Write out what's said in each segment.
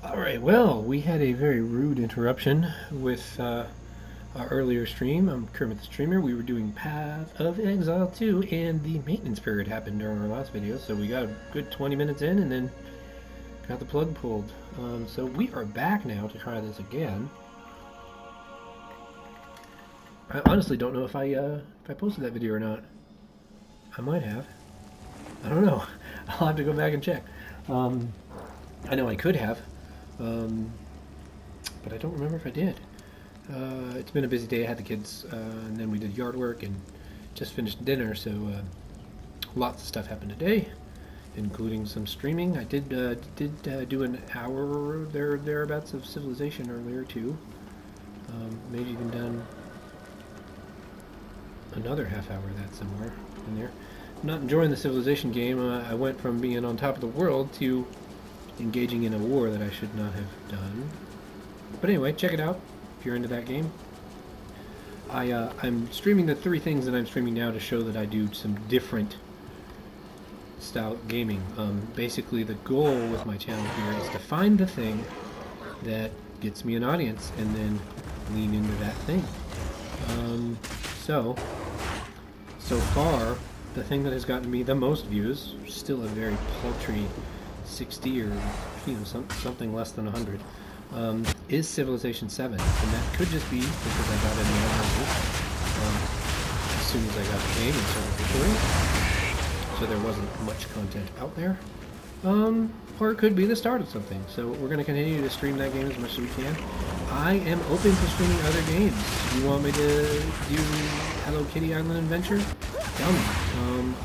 Alright, well, we had a very rude interruption with our earlier stream. I'm Kermit the Streamer. We were doing Path of Exile 2, and the maintenance period happened during our last video, so we got a good 20 minutes in and then got the plug pulled. So we are back now to try this again. I honestly don't know if I posted that video or not. I might have. I don't know. I'll have to go back and check. I know I could have. But I don't remember if I did. It's been a busy day. I had the kids, and then we did yard work and just finished dinner, so lots of stuff happened today, including some streaming. I did do an hour thereabouts of Civilization earlier too. Maybe even done another half hour of that somewhere in there. I'm not enjoying the Civilization game. I went from being on top of the world to engaging in a war that I should not have done. But anyway, check it out if you're into that game. I'm streaming the 3 things that I'm streaming now to show that I do some different style gaming. Basically, the goal with my channel here is to find the thing that gets me an audience and then lean into that thing. So far, the thing that has gotten me the most views, still a very paltry 60 or something less than 100, is Civilization 7, and that could just be because I got it in the as soon as I got the game and started recording, so there wasn't much content out there. Or it could be the start of something. So we're going to continue to stream that game as much as we can. I am open to streaming other games. You want me to do Hello Kitty Island Adventure? Tell me.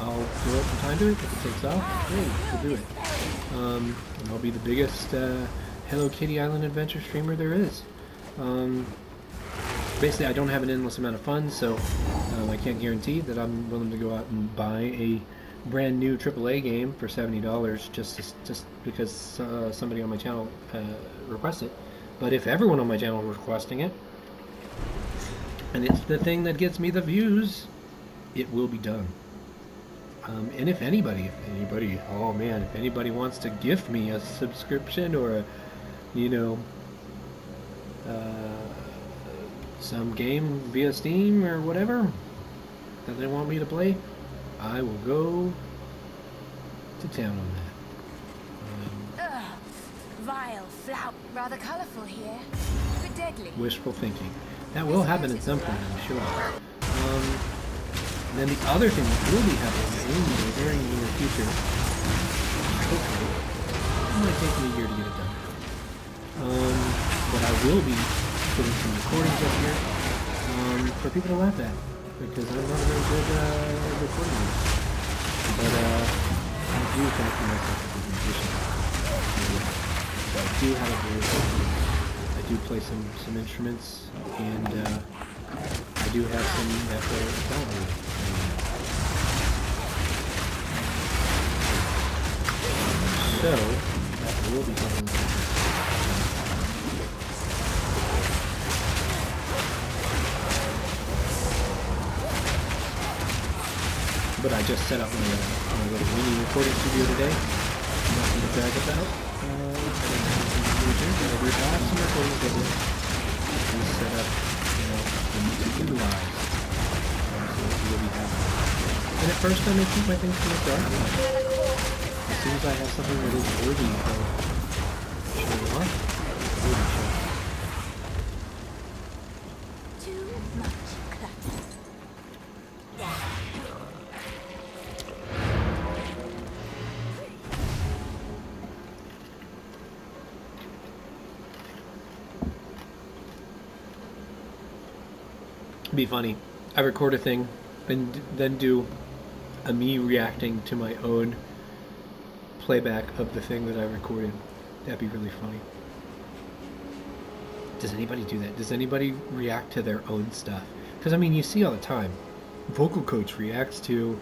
I'll devote some time to it. If it takes off, hey, we'll do it. And I'll be the biggest Hello Kitty Island Adventure streamer there is. Basically, I don't have an endless amount of funds, so I can't guarantee that I'm willing to go out and buy a brand new AAA game for $70 just because somebody on my channel requests it. But if everyone on my channel is requesting it, and it's the thing that gets me the views, it will be done. And if anybody, oh man, if anybody wants to gift me a subscription or some game via Steam or whatever that they want me to play, I will go to town on that. Vile flower. Rather colorful here, but deadly. Wishful thinking. That will happen at some point, I'm sure. And then the other thing that will be happening in the very near future, hopefully, it might take me a year to get it done. But I will be putting some recordings up here for people to laugh at, because I'm not a very good recording. But I do fancy myself as a musician. So I do have a very I do play some instruments, and I do have some that are talented. So that will be something. But I just set up my little mini recording studio today. Nothing to brag about. We have some recording equipment and set up, to utilize. So we'll be having. And at first I may keep my things to the dark. As soon as I have something that is worthy of showing off, I will be showing. Too much clutter. Be funny. I record a thing, and then do a me reacting to my own playback of the thing that I recorded. That'd be really funny. Does anybody do that? Does anybody react to their own stuff? Because I mean, you see all the time. Vocal coach reacts to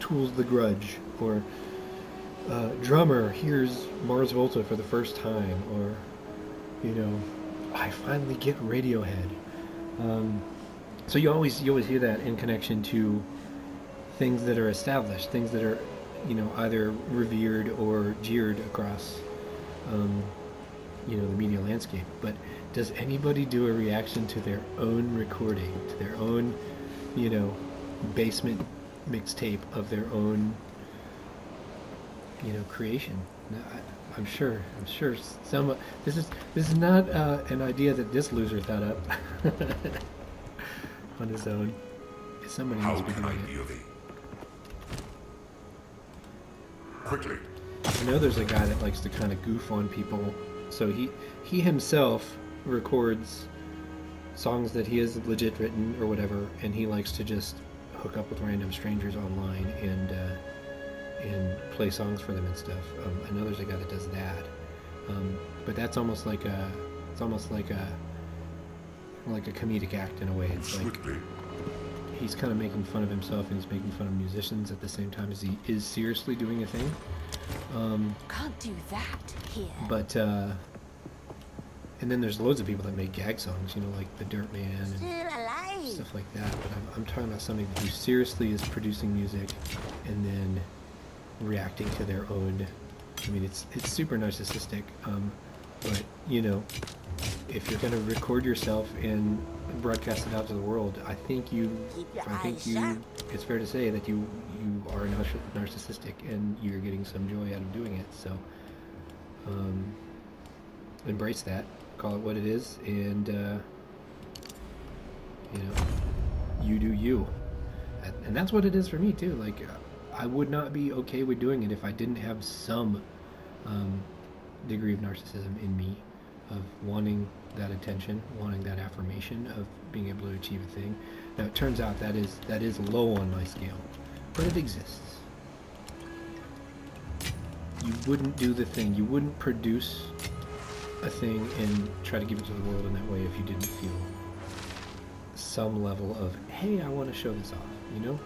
Tools the Grudge, or drummer hears Mars Volta for the first time, or I finally get Radiohead. So you always hear that in connection to things that are established, things that are either revered or jeered across you know, the media landscape. But does anybody do a reaction to their own recording, to their own, you know, basement mixtape of their own, you know, creation? No, I'm sure some. This is not an idea that this loser thought up on his own. Somebody How must be can I doing be it. of aid? Quickly. I know there's a guy that likes to kind of goof on people, so he himself records songs that he has legit written or whatever, and he likes to just hook up with random strangers online and play songs for them and stuff. I know there's a guy that does that, but that's almost like a comedic act in a way. It's like Swiftly. he's kind of making fun of himself and he's making fun of musicians at the same time as he is seriously doing a thing. Can't do that here. But and then there's loads of people that make gag songs, you know, like the Dirt Man and Still alive. stuff like that. But I'm talking about somebody who seriously is producing music and then reacting to their own. I mean, it's super narcissistic. But you know, if you're going to record yourself and broadcast it out to the world, I think it's fair to say that you are narcissistic and you're getting some joy out of doing it. So embrace that, call it what it is, and you know, you do you. And that's what it is for me too. Like, I would not be okay with doing it if I didn't have some degree of narcissism in me, of wanting that attention, wanting that affirmation, of being able to achieve a thing. Now it turns out that is low on my scale, but it exists. You wouldn't do the thing, you wouldn't produce a thing and try to give it to the world in that way if you didn't feel some level of, hey, I want to show this off, you know?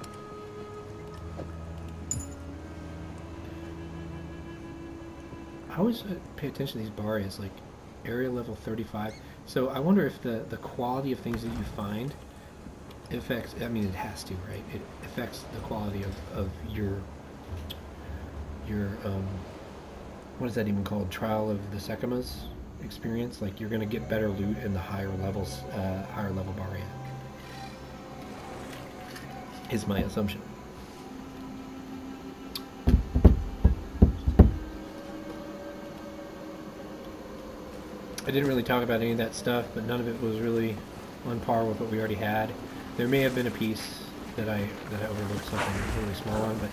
I always pay attention to these barriers, like area level 35. So I wonder if the quality of things that you find affects, I mean, it has to, right? It affects the quality of your what is that even called? Trial of the Sekimas experience? Like, you're going to get better loot in the higher levels, higher level barrier, is my assumption. I didn't really talk about any of that stuff, but none of it was really on par with what we already had. There may have been a piece that I overlooked, something really small on, but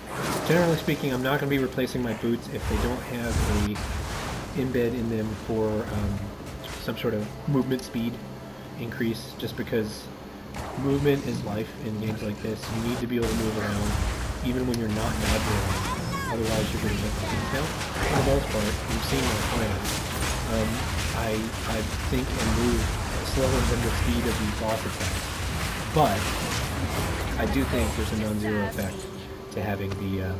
generally speaking, I'm not going to be replacing my boots if they don't have a embed in them for some sort of movement speed increase, just because movement is life in games like this. You need to be able to move around even when you're not navigating, otherwise you're going to get things out. For the most part, you've seen my plan. I think and move slower than the speed of these boss attacks, but I do think there's a non-zero effect to having the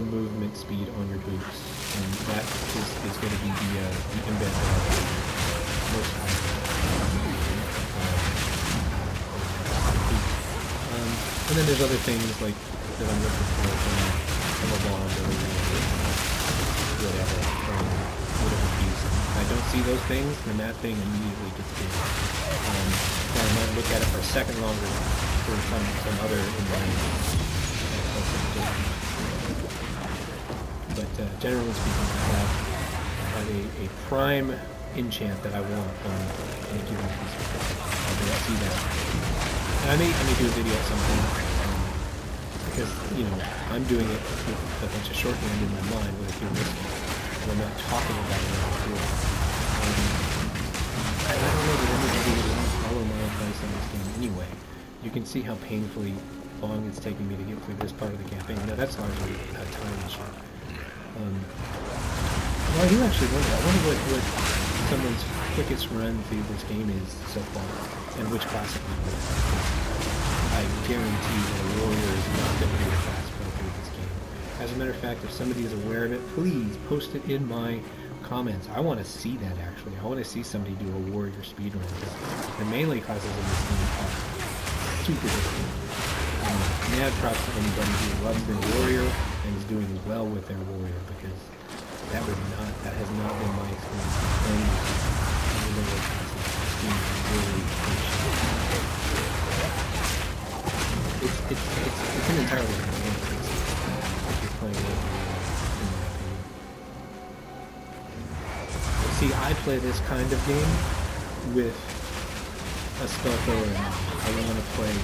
movement speed on your boots, and that is going to be the embed that I'll have most times. And then there's other things like that I'm looking for from a bond or whatever, from whatever piece. If I don't see those things, then that thing immediately gets big. Or I might look at it for a second longer for some other environment. But generally speaking, I have a prime enchant that I want on a given piece of equipment. I'll see that. And I may do a video at some point, because, you know, I'm doing it with a bunch of shorthand in my mind with a few listeners, and I'm not talking about it as a I don't know that anybody would want to follow my advice on this game anyway. You can see how painfully long it's taking me to get through this part of the campaign. Now, that's largely a time issue. Well, I do actually wonder. I wonder what someone's quickest run through this game is so far, and which class it would be. I guarantee that a warrior is not going to be a fast run through this game. As a matter of fact, if somebody is aware of it, please post it in my comments. I want to see that, actually. I want to see somebody do a warrior speedrun, because the melee classes in this game are super difficult. Mad props to anybody who loves their warrior and is doing well with their warrior, because that would not See, I play this kind of game with a skeletal, and I want to play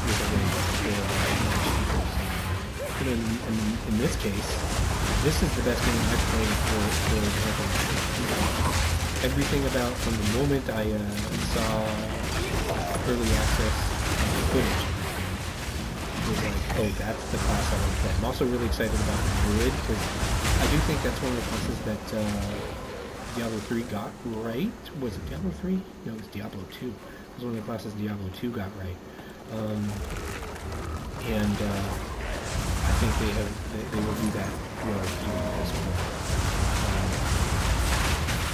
with a ranger. But in this case, this is the best game I've played for Necromancy. Everything about from the moment I saw early access footage was like, oh, that's the class I want to play. I'm also really excited about the Druid, because I do think that's one of the classes that Diablo 3 got right. Was it Diablo 3? No, it was Diablo 2. It was one of the classes Diablo 2 got right. And I think they will do that well here as well.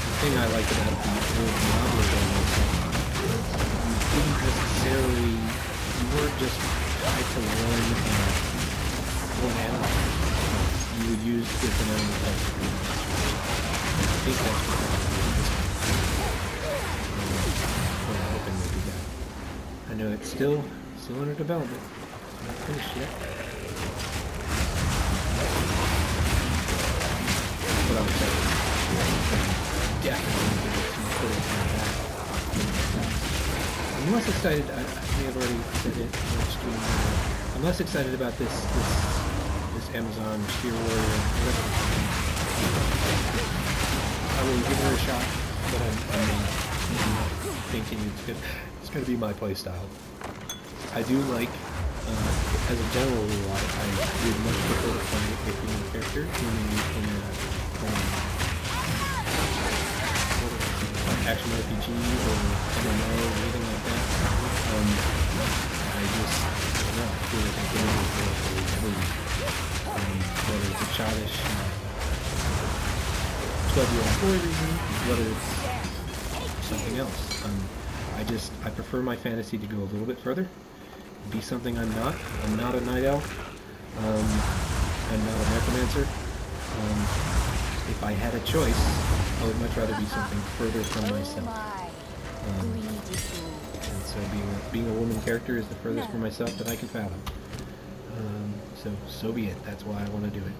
The thing I liked about the old Diablo game was that you didn't necessarily, you weren't just tied to one animal. You would use different animal types. I think that's what I'm hoping they do that. I know it's still under development. It's not finished yet. But I'm excited. Definitely some footage on that. I'm less excited. I may have already said it on stream. I'm less excited about this Amazon Spear Warrior. I will give her a shot, but I'm not thinking it's going to be my playstyle. I do like, as a general rule, I would much prefer to play a female character in a action RPG or MMO or anything like that. I just don't know. I feel like I can always go for whether it's a childish 12-year-old boy reason, whether it's something else. I prefer my fantasy to go a little bit further. Be something I'm not. I'm not a night elf. I'm not a necromancer. If I had a choice, I would much rather be something further from myself. And so being a woman character is the furthest from myself that I can fathom. So be it. That's why I want to do it.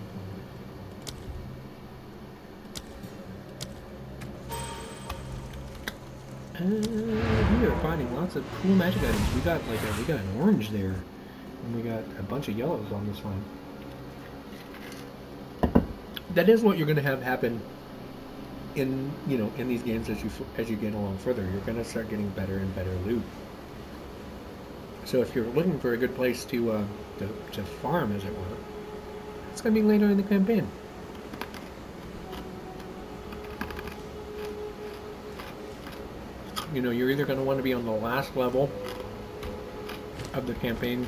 We are finding lots of cool magic items. We got an orange there, and we got a bunch of yellows on this one. That is what you're going to have happen in these games as you get along further. You're going to start getting better and better loot. So if you're looking for a good place to farm, as it were, it's going to be later in the campaign. You're either going to want to be on the last level of the campaign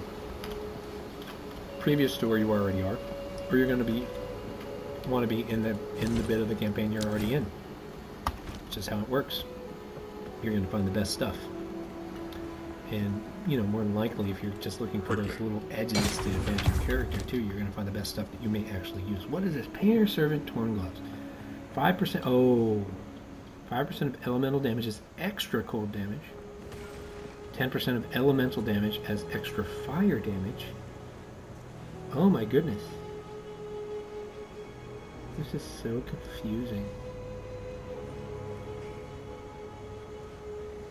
previous to where you already are, or you're going to want to be in the bit of the campaign you're already in. It's just how it works. You're going to find the best stuff. And, more than likely, if you're just looking for those little edges to advance your character, too, you're going to find the best stuff that you may actually use. What is this? Painter Servant Torn Gloves. 5%. Oh. 5% of elemental damage is extra cold damage. 10% of elemental damage as extra fire damage. Oh my goodness. This is so confusing.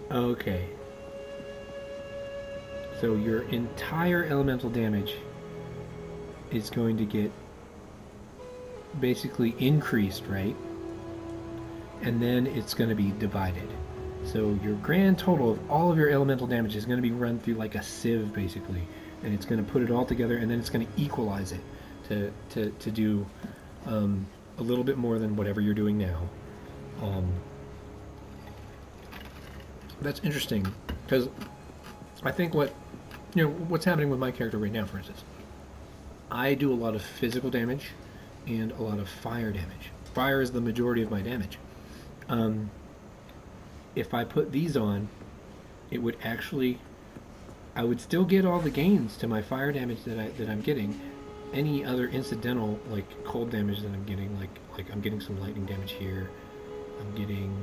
Okay. So your entire elemental damage is going to get basically increased, right? And then it's going to be divided. So your grand total of all of your elemental damage is going to be run through like a sieve, basically. And it's going to put it all together, and then it's going to equalize it to do a little bit more than whatever you're doing now. That's interesting, because I think what's happening with my character right now, for instance, I do a lot of physical damage and a lot of fire damage. Fire is the majority of my damage. If I put these on, it would actually, I would still get all the gains to my fire damage that I'm getting. Any other incidental, like cold damage that I'm getting, like I'm getting some lightning damage here. I'm getting,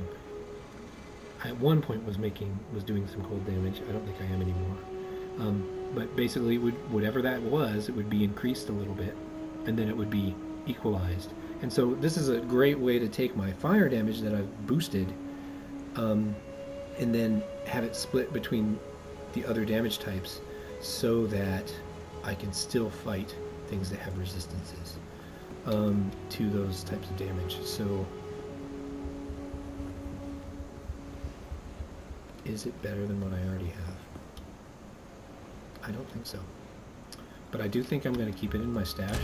at one point was doing some cold damage. I don't think I am anymore. But basically, whatever that was, it would be increased a little bit, and then it would be equalized. And so this is a great way to take my fire damage that I've boosted, and then have it split between the other damage types so that I can still fight things that have resistances to those types of damage. So is it better than what I already have? I don't think so. But I do think I'm going to keep it in my stash,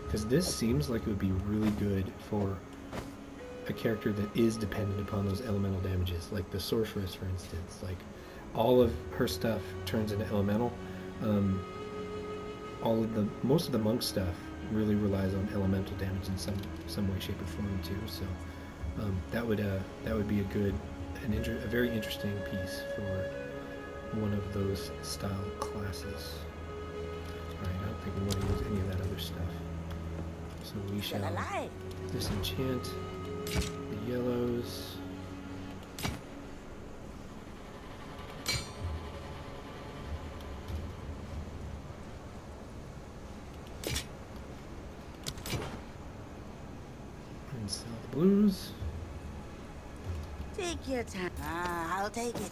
because this seems like it would be really good for a character that is dependent upon those elemental damages, like the sorceress, for instance. Like, all of her stuff turns into elemental. Most of the monk stuff really relies on elemental damage in some way, shape, or form too. So that would be a very interesting piece for one of those style classes. Alright, I don't think we want to use any of that other stuff. So we shall disenchant the yellows. And sell the blues. Take your time. I'll take it.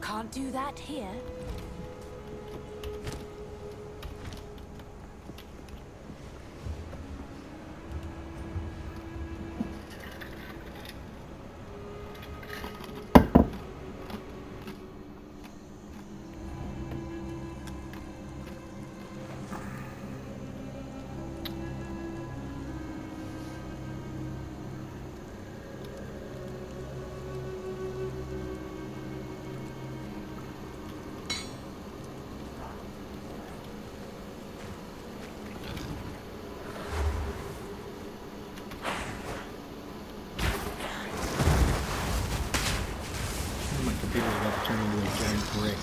Can't do that here. My computer's about to turn into a giant brick.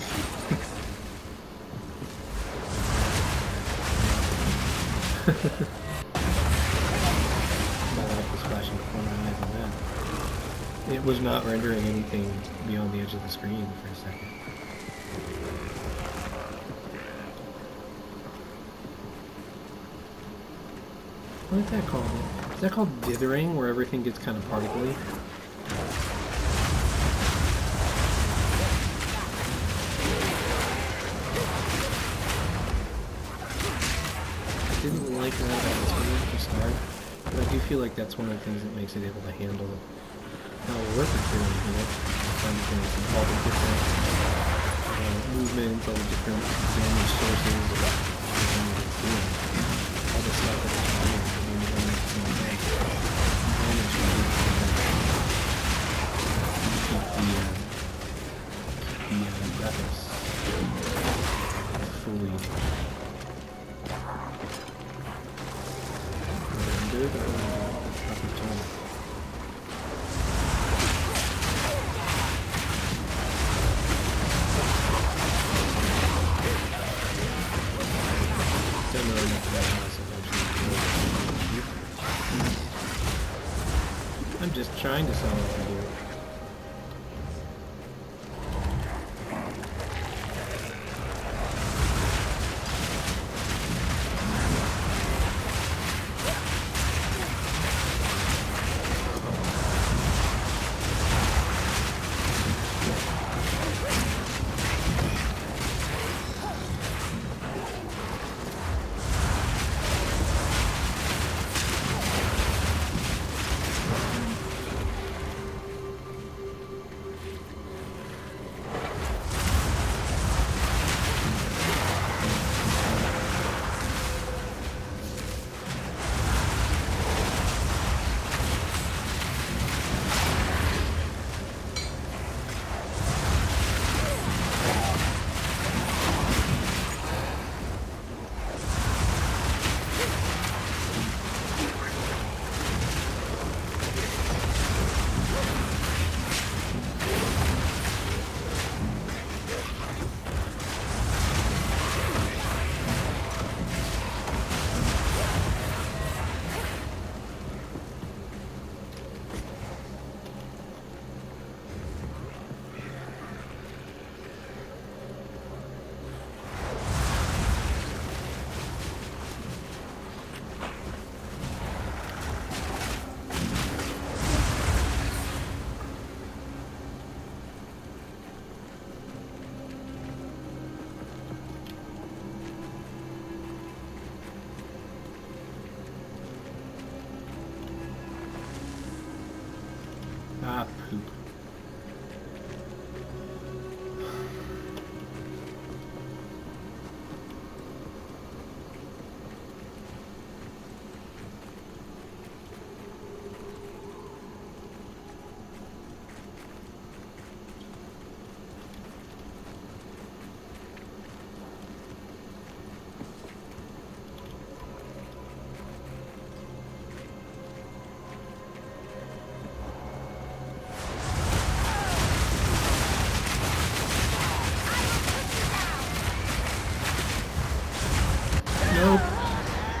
My life was flashing before my eyes on that. It was not rendering anything beyond the edge of the screen for a second. What is that called? Is that called dithering, where everything gets kind of particly? Didn't like that about this one to start, but I do feel like that's one of the things that makes it able to handle how work is doing, you know? All the different movements, all the different damage sources, everything that it's doing. All the stuff that it's doing, I mean, it only makes it damage keep the graphics fully rendered or proper tone. Don't know enough about how this actually. I'm just trying to sell it here.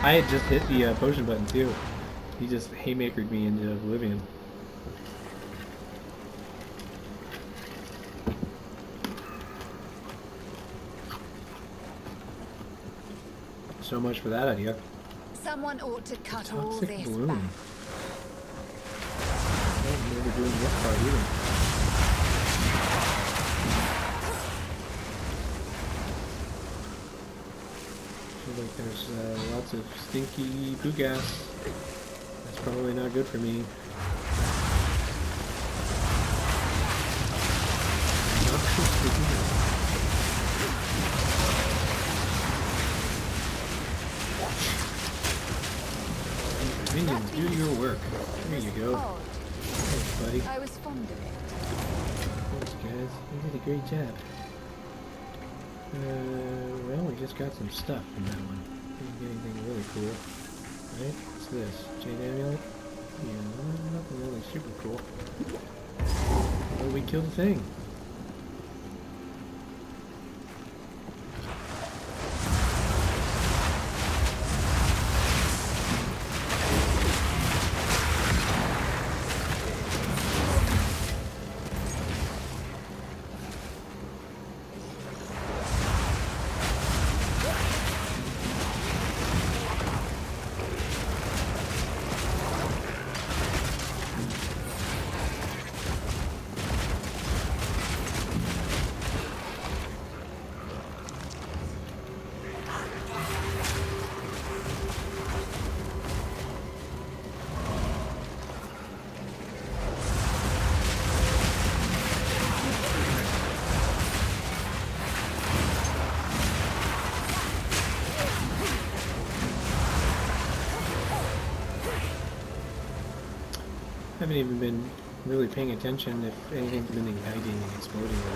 I had just hit the potion button too. He just haymakered me into oblivion. So much for that idea. Someone ought to cut all Toxic this bloom. back. I don't remember doing this part either. Feel like there's lots of stinky poo gas. That's probably not good for me. Minions, do your work. There you go. Odd. Thanks, buddy. I was fond of it. Thanks, guys. You did a great job. Well, we just got some stuff from that one. Didn't get anything really cool. Right? What's this? Jade amulet? Yeah, nothing really super cool. Oh, we killed the thing. Haven't even been really paying attention if anything's been igniting and exploding or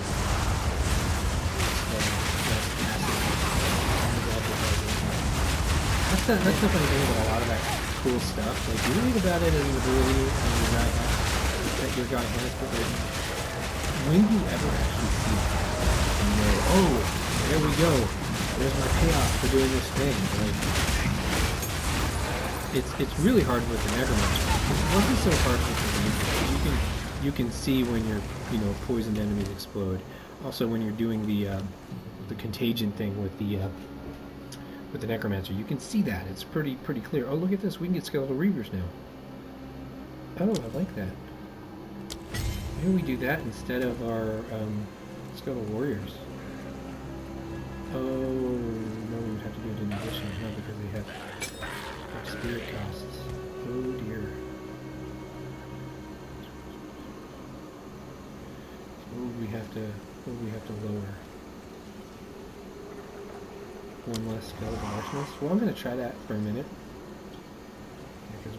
that's the funny thing about a lot of that cool stuff. Like you read about it in the ability and your guy that your guy has, but like when you ever actually see it and you know, oh, there we go. There's my payoff for doing this thing. Like it's really hard with the Necromancy. It wasn't so hard with the reavers. You can see when your poisoned enemies explode. Also, when you're doing the contagion thing with the Necromancer, you can see that. It's pretty clear. Oh, look at this. We can get skeletal reavers now. Oh, I like that. Maybe we do that instead of our skeletal warriors. Oh no, we would have to do it in addition, not because they have spirit costs. Oh dear. So what would we have to lower? One less skeletal arsonist? Well, I'm going to try that for a minute. Because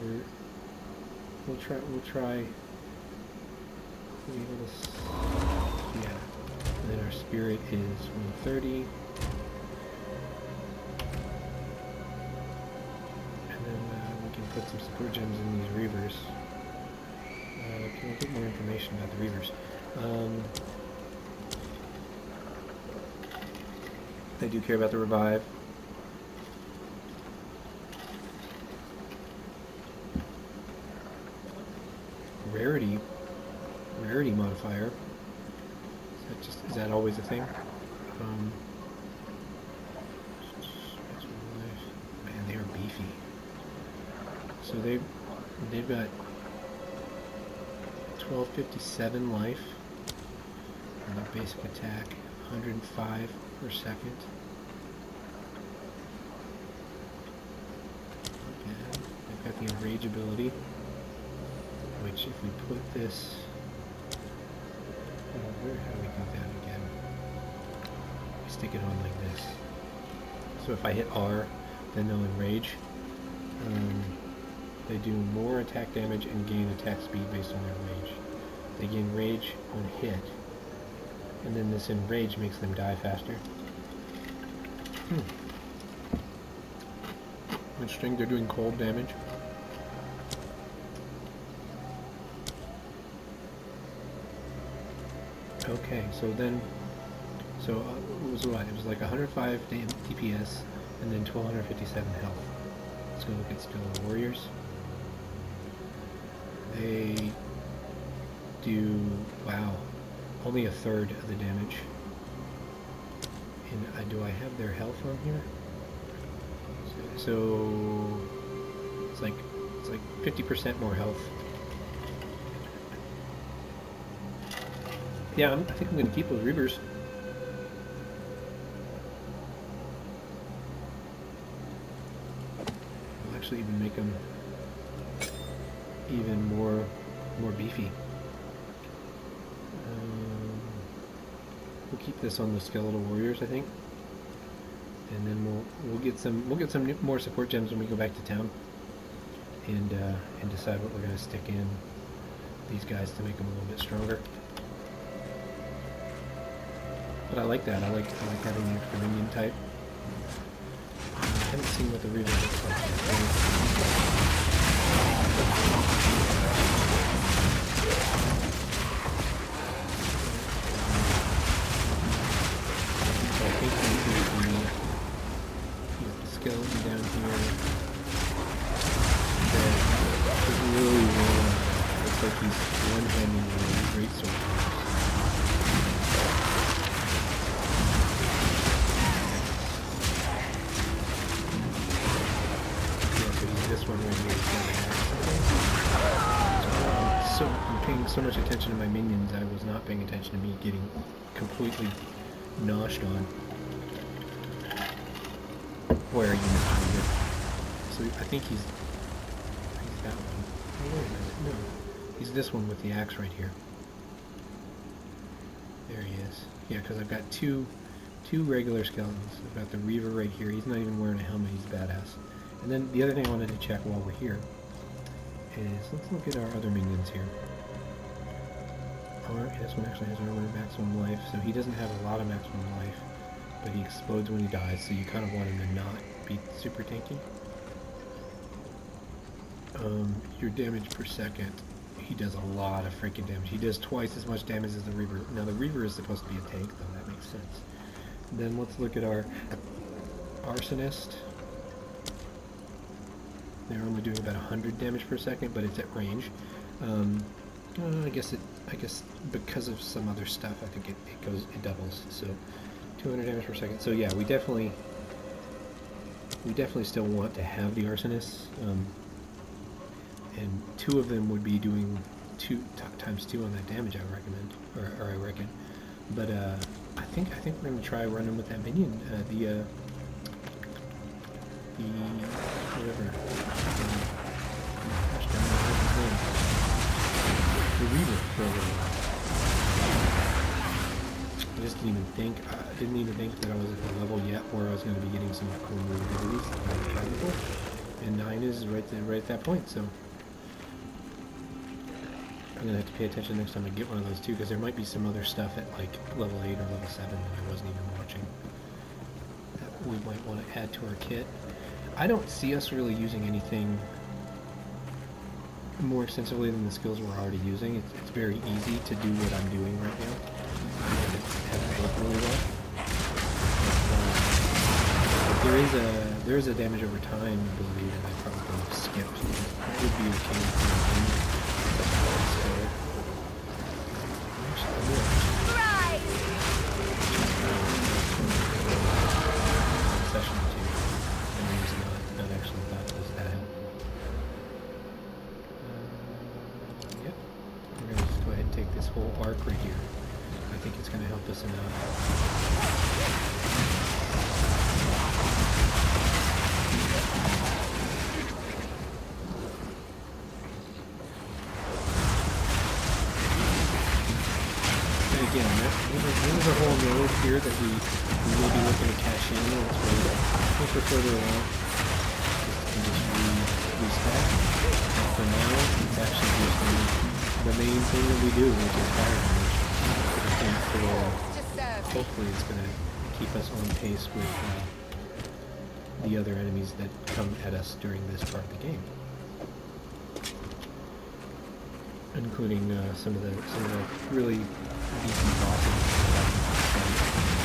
we'll try be able to, yeah. And then our spirit is 130. And then we can put some support gems in these reavers. Can we get more information about the reavers? They do care about the revive. Rarity modifier. Is that always a thing? Man, they are beefy. So they've got 1257 life. And their basic attack 105 per second. And they've got the enrage ability, which if we put this, how do we do that again? We stick it on like this. So if I hit R, then they'll enrage. They do more attack damage and gain attack speed based on their rage. They gain rage when hit, and then this enrage makes them die faster. Interesting, they're doing cold damage. Okay, so it was what? It was like 105 DPS and then 1257 health. Let's go look at skeletal warriors. They do, wow, only a third of the damage. And do I have their health on here? So it's like 50% more health. Yeah, I think I'm going to keep those reavers. I'll actually even make them even more beefy. We'll keep this on the skeletal warriors, I think, and then we'll get some more support gems when we go back to town, and decide what we're going to stick in these guys to make them a little bit stronger. But I like that. I like having the extra minion type. I haven't seen what the reaver looks like. Skeleton down here that is really looks like he's one-handing a great sword. Yeah, so he's this one right here. So I'm paying so much attention to my minions, I was not paying attention to me getting completely noshed on. Where are you here? So I think he's that one. Oh, wait a minute. No. He's this one with the axe right here. There he is. Yeah, because I've got two regular skeletons. I've got the reaver right here. He's not even wearing a helmet. He's badass. And then the other thing I wanted to check while we're here is, let's look at our other minions here. This one actually has armor maximum life, so he doesn't have a lot of maximum life. But he explodes when he dies, so you kind of want him to not be super tanky. Your damage per second, he does a lot of freaking damage. He does twice as much damage as the Reaver. Now the Reaver is supposed to be a tank, though, that makes sense. Then let's look at our Arsonist. They're only doing about 100 damage per second, but it's at range. I guess because of some other stuff, I think it doubles. So 200 damage per second. So yeah, we definitely still want to have the Arsonists, and two of them would be doing times 2 on that damage. I reckon. But I think we're gonna try running with that minion, the whatever. Gosh, damn, what's his name? The Reaver for a little while. I just didn't even think that I was at the level yet where I was going to be getting some cool new abilities that I haven't tried before. And 9 is right at that point, so I'm going to have to pay attention next time I get one of those too, because there might be some other stuff at like level 8 or level 7 that I wasn't even watching that we might want to add to our kit. I don't see us really using anything more extensively than the skills we're already using. It's very easy to do what I'm doing right now. Have it work really well. But there is a damage over time ability that I probably skipped. It would be okay session 2. And I was not actually thought it was that helpful. Yep. We're going to just go ahead and take this whole arc right here. I think it's going to help us enough. And again, there's a whole node here that we may be looking to cash in once we're further along. And just restack. And for now, it's actually just the main thing that we do, which is fire damage. And hopefully it's going to keep us on pace with the other enemies that come at us during this part of the game, including some of the really beefy bosses.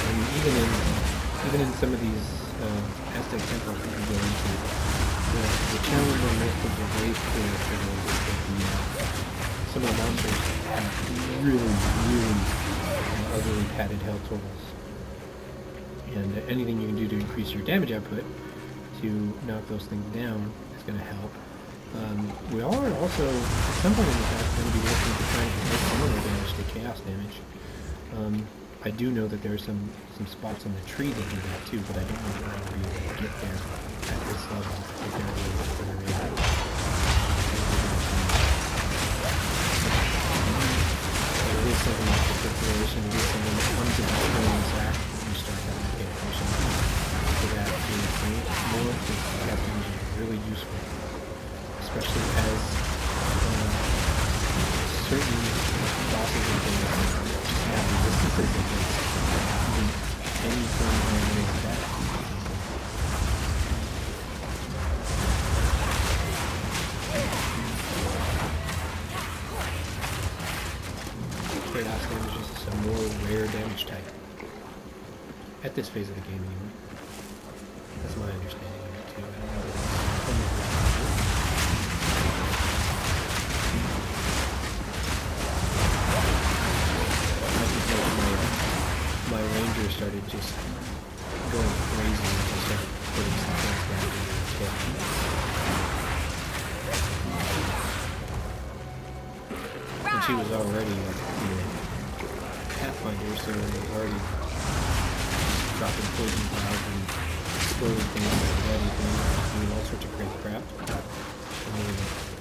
And even in some of these Aztec temples that we go into, The challenge on most of the race characters is that some of the monsters have really, really ugly padded health totals. And anything you can do to increase your damage output to knock those things down is going to help. We are also, at some point in the past, going to be looking to try and convert some of the damage to chaos damage. I do know that there are some spots on the tree that do that too, but I don't know if I'll be able to get there at this level. I think they're a little bit further in. But it is something like the circulation, it is something that comes in the training sack. You start having to pay attention to that being trained more, because chaos damage is really useful. Especially as certain bosses and things have resistances against even any form of melee attack. Chaos damage is a more rare damage type. At this phase of the game anyway. That's my understanding of it too. I don't know if my ranger started just going crazy and just started putting some things down to the tail. And she was already, Pathfinder, so it was already dropping poison clouds and exploding things and everything, doing all sorts of crazy crap. And then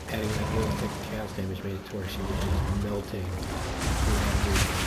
adding that little thick chaos damage made it to where she was just melting through everything.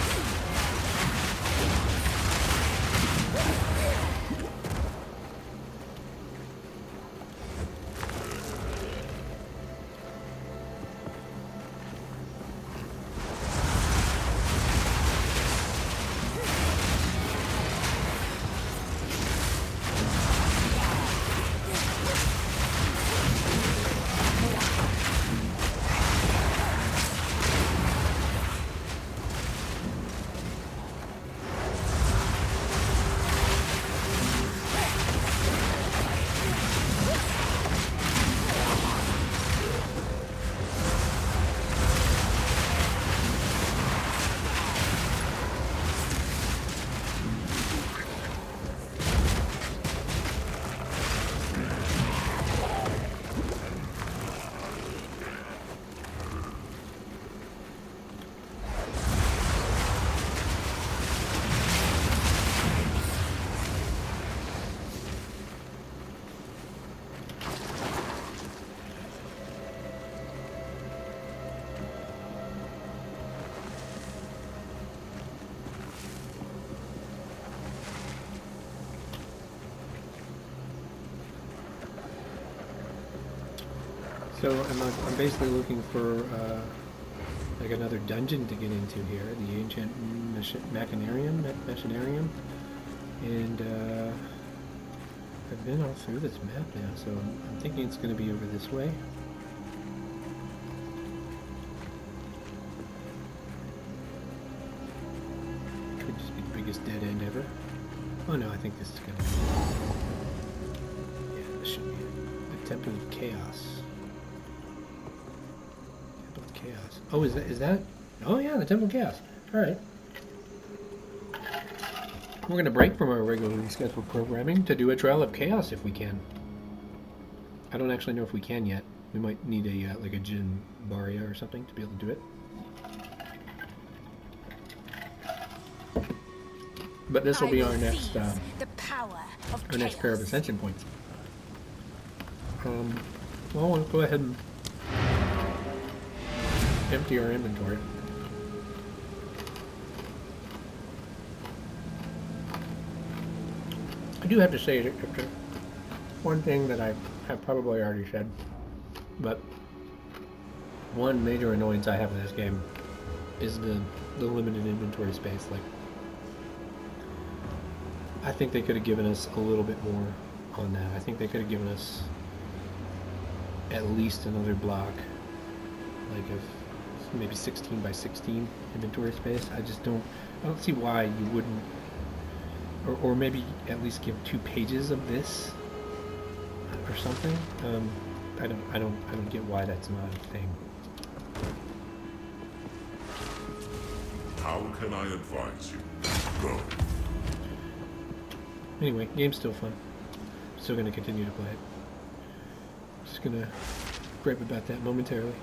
So I'm basically looking for like another dungeon to get into here, the ancient machinarium, and I've been all through this map now, so I'm thinking it's going to be over this way. Could just be the biggest dead end ever. Oh no, I think this is going to be. Yeah, this should be it. The Temple of Chaos. Chaos. Oh, is that? Oh yeah, the Temple of Chaos. All right. We're going to break from our regularly scheduled programming to do a Trial of Chaos if we can. I don't actually know if we can yet. We might need a like a Jin Baria or something to be able to do it. But this will be our next pair of ascension points. Well, we'll go ahead and empty our inventory. I do have to say one thing that I have probably already said, but one major annoyance I have in this game is the limited inventory space. Like, I think they could have given us a little bit more on that. I think they could have given us at least another block, like of maybe 16 by 16 inventory space. I don't see why you wouldn't, or maybe at least give 2 pages of this or something. I don't get why that's not a thing. How can I advise you? Go. Anyway, game's still fun. Still gonna continue to play it. Just gonna gripe about that momentarily.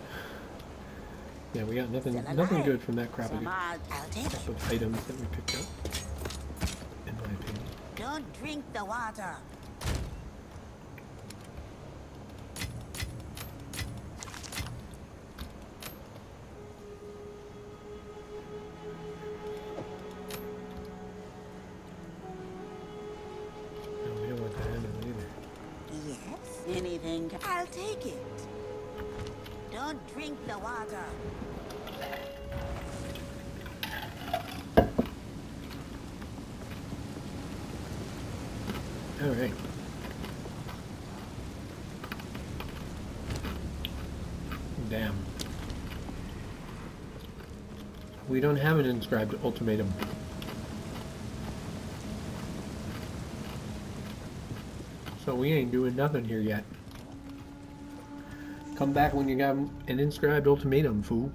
Yeah, we got nothing good from that crap Some odd, I'll take it. of items that we picked up, in my opinion. Don't drink the water. No, we don't want that animal either. Yes, anything. I'll take it. Don't drink the water. Alright. Damn. We don't have an inscribed ultimatum. So we ain't doing nothing here yet. Come back when you got an inscribed ultimatum, fool.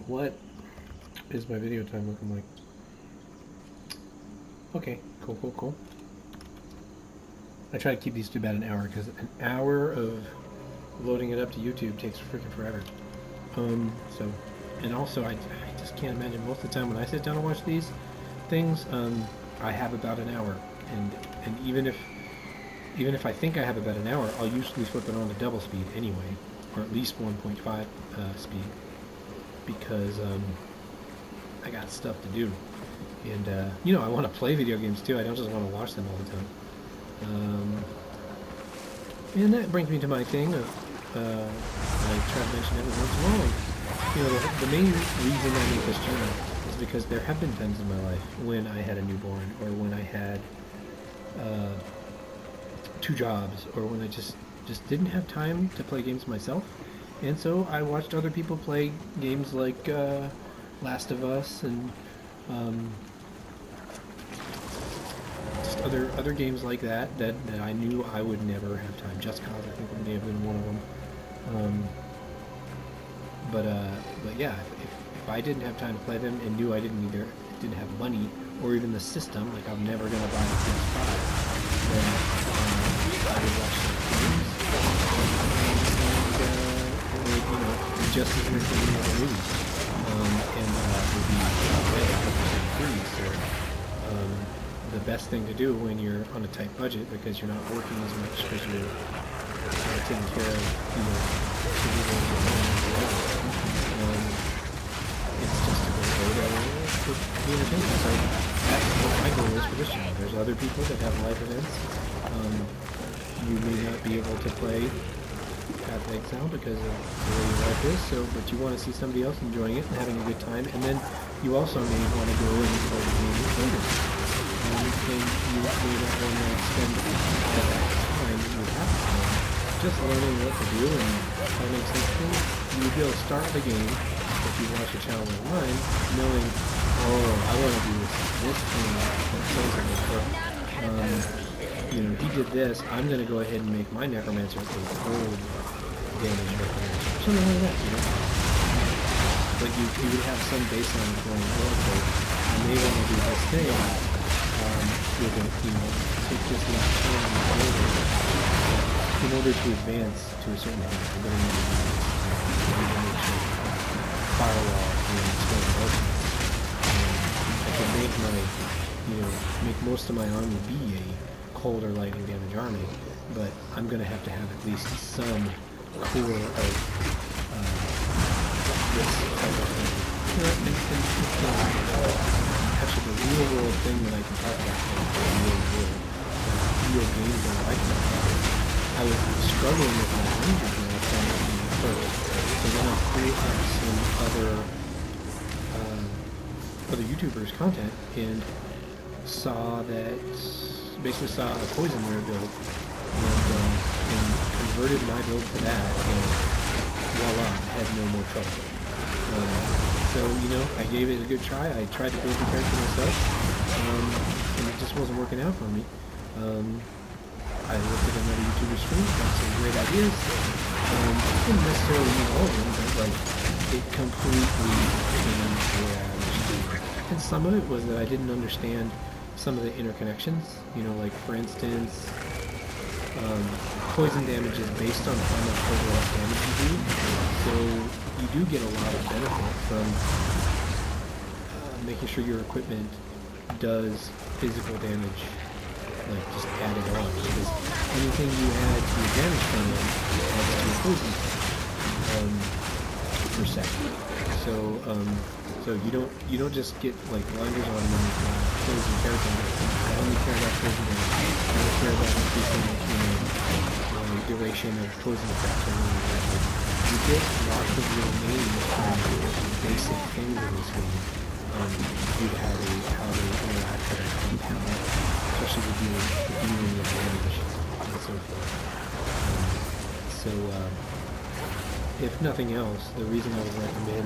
What is my video time looking like? Okay, cool. I try to keep these to about an hour because an hour of loading it up to YouTube takes freaking forever. So, and also I just can't imagine most of the time when I sit down and watch these things, I have about an hour, and even if I think I have about an hour, I'll usually flip it on to double speed anyway, or at least 1.5 speed, because I got stuff to do. And, you know, I want to play video games too. I don't just want to watch them all the time. And that brings me to my thing. I try to mention every once in a while. You know, the main reason I make this channel is because there have been times in my life when I had a newborn, or when I had 2 jobs, or when I just didn't have time to play games myself. And so I watched other people play games like Last of Us and just other games like that I knew I would never have time. Just Cause, I think, may have been one of them. But yeah, if I didn't have time to play them and knew I didn't have money or even the system, like I'm never gonna buy a PS5, then I would watch those games and it would, you know, be just as entertaining as a movie. And it would be free. So the best thing to do when you're on a tight budget, because you're not working as much, because you're taking care of, you know, it's just to go to the entertainment. So that's what my goal is for this channel. There's other people that have live events. You may not be able to play at Exile because of the way your life is, but you want to see somebody else enjoying it and having a good time, and then you also may want to go and play the game with others. And you may not want to spend all that time that you have to spend just learning what to do and finding something. You'll be able to start the game if you watch a channel online, knowing, oh, I want to do this thing that sounds like you know, he did this, I'm going to go ahead and make my Necromancer a cold damage Necromancer, or something like that, you know? But you would have some baseline going, oh, okay, I may want to do this thing, you're going to, you know, take this much time in order to advance to a certain point. You're going to need to firewall and explode ultimates. I can make my, you know, make most of my army be a cold or lightning damage army, but I'm going to have at least some core of this type of thing. You know, actually the real world thing that I can talk about, real games that I like about it. I was struggling with my Ranger when I started first, so then I pulled up some other YouTubers' content and basically saw a poison rare build and converted my build to that, and voila, I had no more trouble. So, you know, I gave it a good try. I tried to build the character myself, and it just wasn't working out for me. I looked at another YouTuber stream, got some great ideas. Didn't necessarily use all of them, but like it completely changed the way I understood. And some of it was that I didn't understand some of the interconnections. You know, like for instance, poison damage is based on how much overall damage you do. So you do get a lot of benefit from making sure your equipment does physical damage. Like just add it on, because anything you add to your damage funnel adds to your poison per second. So you don't just get like blinders on when you poison character. I only care about poison damage. I don't care about increasing the duration of poison effects or anything like that. Like, you get lots of your names from basic things in this game. Due to how they interact with a compound, especially with dealing with damage and so forth. If nothing else, the reason I would recommend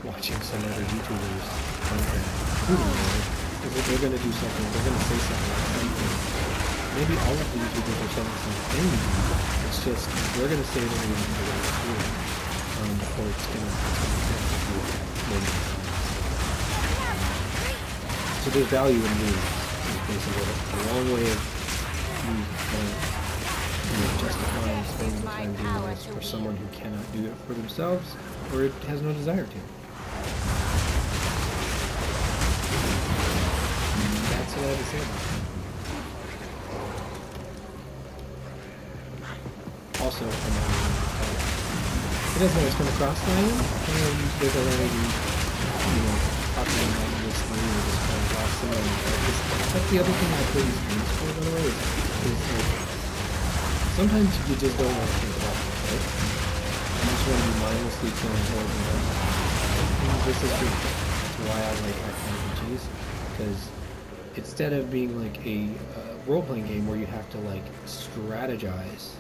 watching some other YouTubers content, including mine, is that they're going to do something, they're going to say something like something. Maybe all of the YouTubers are saying the same thing. It's just they're going to say it in a way that's true, or it's going to do it. So there's value in moves. It's basically a long way of justifying spending the time doing this for someone who cannot do it for themselves or has no desire to. That's what I have to say about it. Also, it doesn't always come across that way. There's a lot of talking about this thing or this kind of awesome. That's the other thing I play these games for, by the way, is like, sometimes you just don't want to think about it, right? You just want to be mindlessly killing holes and holes. This is good. That's why I like RPGs, because instead of being like a role-playing game where you have to like strategize,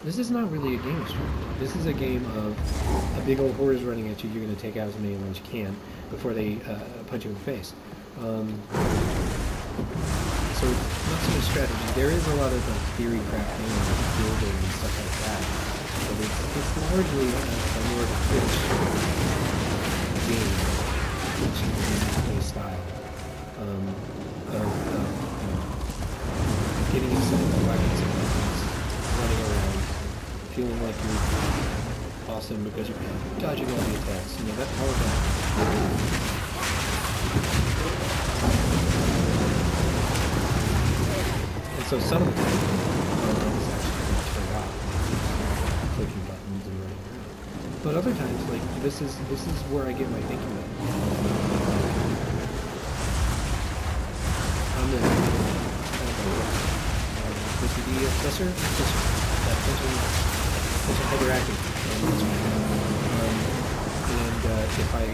this is not really a game of strategy. This is a game of a big old horde is running at you, you're going to take out as many ones as you can before they punch you in the face. So it's not so much strategy. There is a lot of like theory crafting and building and stuff like that, but it's largely a more Twitch game, Twitch gameplay style of getting yourself the weapons and weapons, running around, feeling like you're awesome because you're dodging all the attacks. You know, that all of that. And so some of the time, is actually turned off, clicking buttons and running around. But other times, like this is where I get my thinking at. I'm in OCD obsessor. That's hyperactive. If I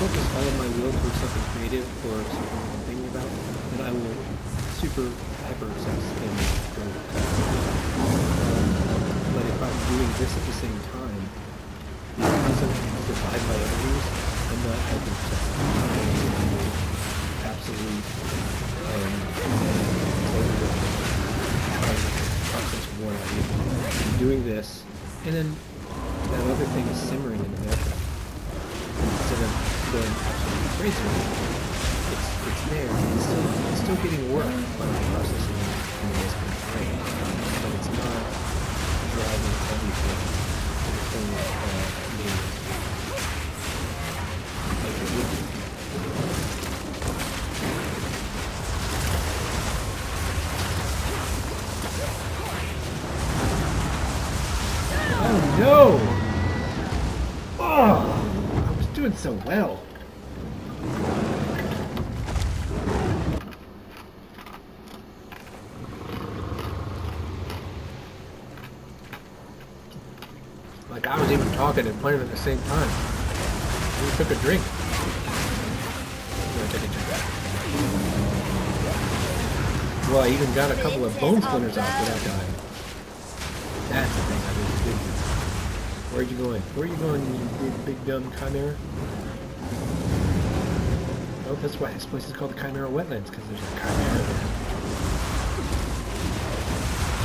focus all of my will towards something creative or something I'm thinking about, then I will super hyper obsess and go. But if I'm doing this at the same time, because I'm divided by other views, I'm not hyper obsessed. Absolutely trying to process one idea. I'm doing this, and then that other thing is simmering in the background. Instead of going absolutely crazy, it's there. It's still getting work by processing it in the most brain, but it's not driving everything to the point of being like it would be. Oh no! Oh! Doing so well. Like I was even talking and playing at the same time. We took a drink. I'm gonna take a drink. Well, I even got a couple of bone splinters out without dying. That's the thing I really did. Where are you going? Where are you going, you big dumb chimera? Okay. That's why this place is called the Chimera Wetlands, because there's a chimera there.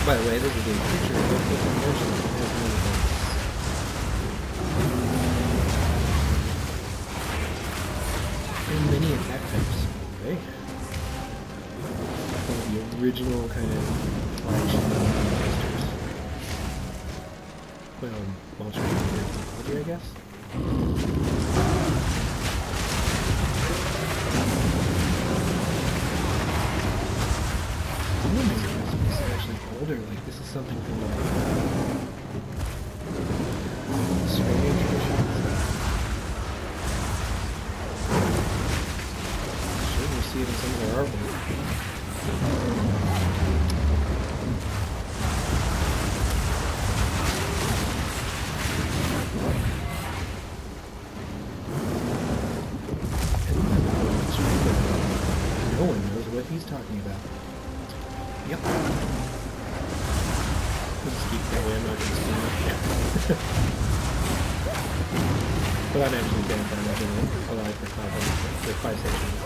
By the way, this is a picture of the version that has none of this. And many attack types. Okay. One of the original kind of flagship monsters. Well, monster technology, I guess. This is actually older. Like this is something from like Australian traditions. Sure, we'll see it in some of their artwork. No one knows what he's talking about. Yep. Let's keep that way, I'm not going to stand up yet. But I'm actually dead, but I'm alive for 5 minutes, for 5 seconds.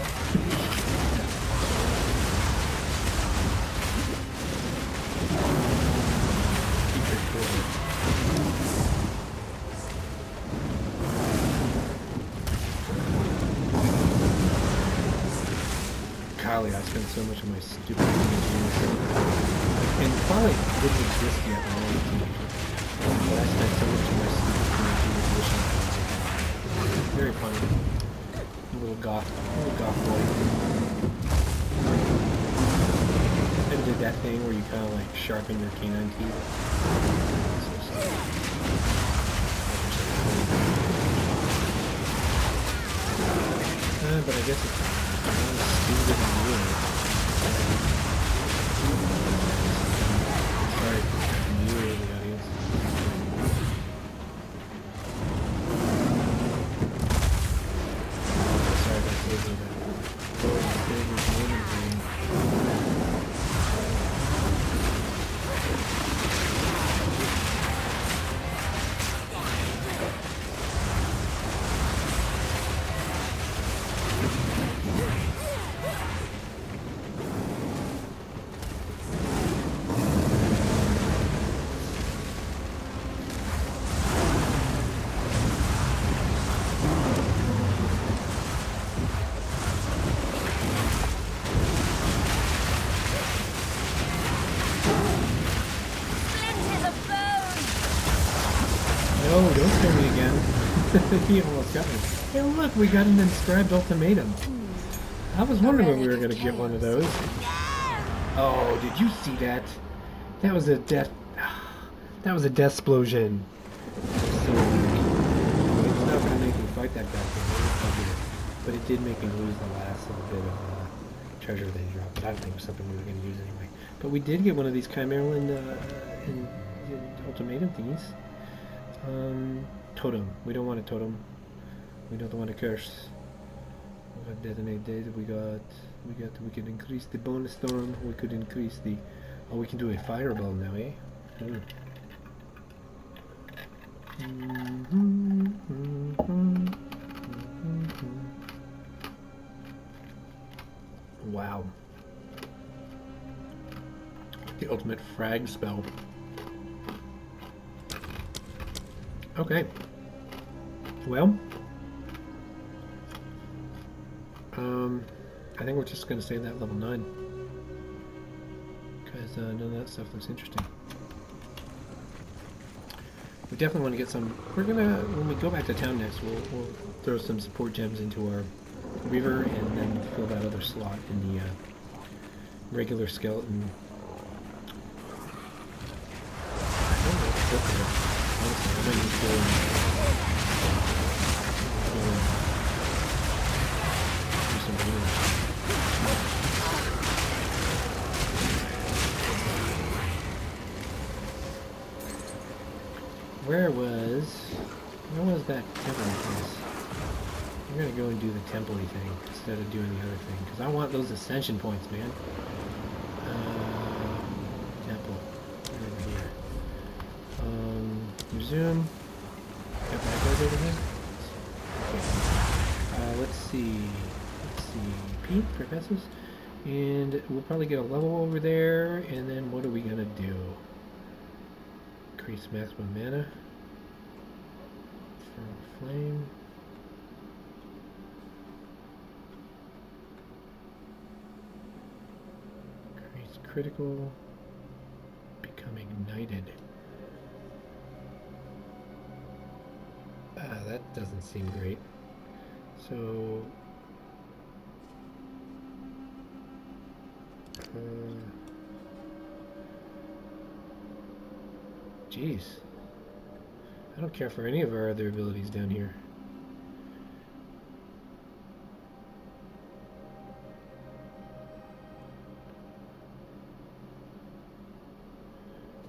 Keep your cool. Golly, I spent so much of my stupid years. And probably didn't exist yet when I was a teenager. But I spent so much of my stupid teenage years wishing I was like that. Very funny. Little goth boy. And did that thing where you kind of like sharpen your canine teeth. So sorry. But I guess it's stupider than you. Sorry for you, the audience. Sorry about saving that. Lord, save his name and name. Oh, don't scare me again. He almost got me. Hey, look, we got an inscribed ultimatum. I was wondering when we were going to get one of those. Oh, did you see that? That was a death... That was a death explosion. So weak. It's not going to make me fight that bad thing. But it did make me lose the last little bit of treasure they dropped. But I don't think it was something we were going to use anyway. But we did get one of these Chimera ultimatum thingies. Totem. We don't want a totem. We don't want a curse. We got detonate data. We can increase the bonus storm. We could increase the. Oh, we can do a fireball now, eh? Wow. The ultimate frag spell. Okay. Well, I think we're just going to save that level 9. Because none of that stuff looks interesting. We definitely want to get some... We're going to, when we go back to town next, we'll throw some support gems into our reaver and then fill that other slot in the regular skeleton. I don't know what's up there. Honestly, I might need to do some damage. Where was that temple place? I'm gonna go and do the temple-y thing instead of doing the other thing, because I want those ascension points, man. Temple. Over here. Resume. Got bad guys over here? Okay. Let's see. CP progresses. And we'll probably get a level over there, and then what are we gonna do? Increase maximum mana. For flame. Increase critical. Become ignited. That doesn't seem great. So jeez. I don't care for any of our other abilities down here.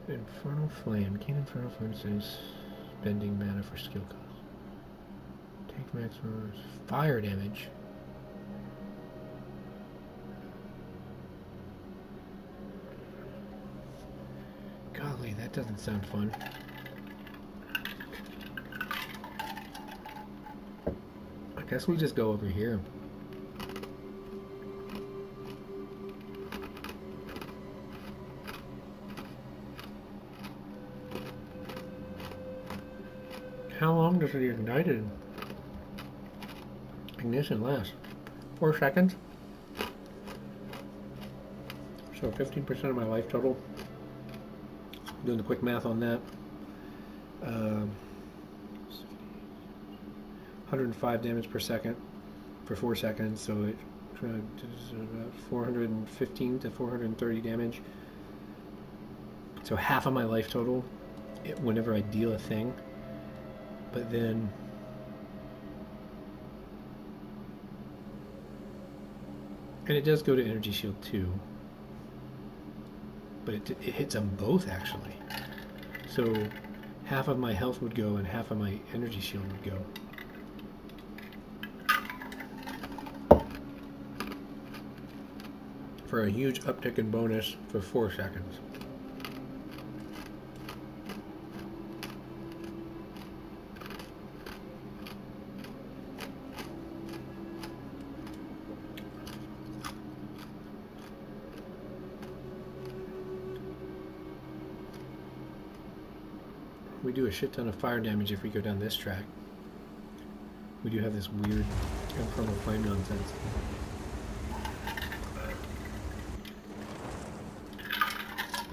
Infernal Flame. Gain Infernal Flame says spending mana for skill cost. Take maximum fire damage. Golly, that doesn't sound fun. I guess we just go over here. How long does the ignited ignition last? 4 seconds? So 15% of my life total. Doing the quick math on that. 105 damage per second for 4 seconds, so it does about 415 to 430 damage. So half of my life total whenever I deal a thing. But then and it does go to energy shield too. But it hits them both actually. So half of my health would go and half of my energy shield would go. For a huge uptick in bonus for 4 seconds. We do a shit ton of fire damage if we go down this track. We do have this weird infernal flame nonsense.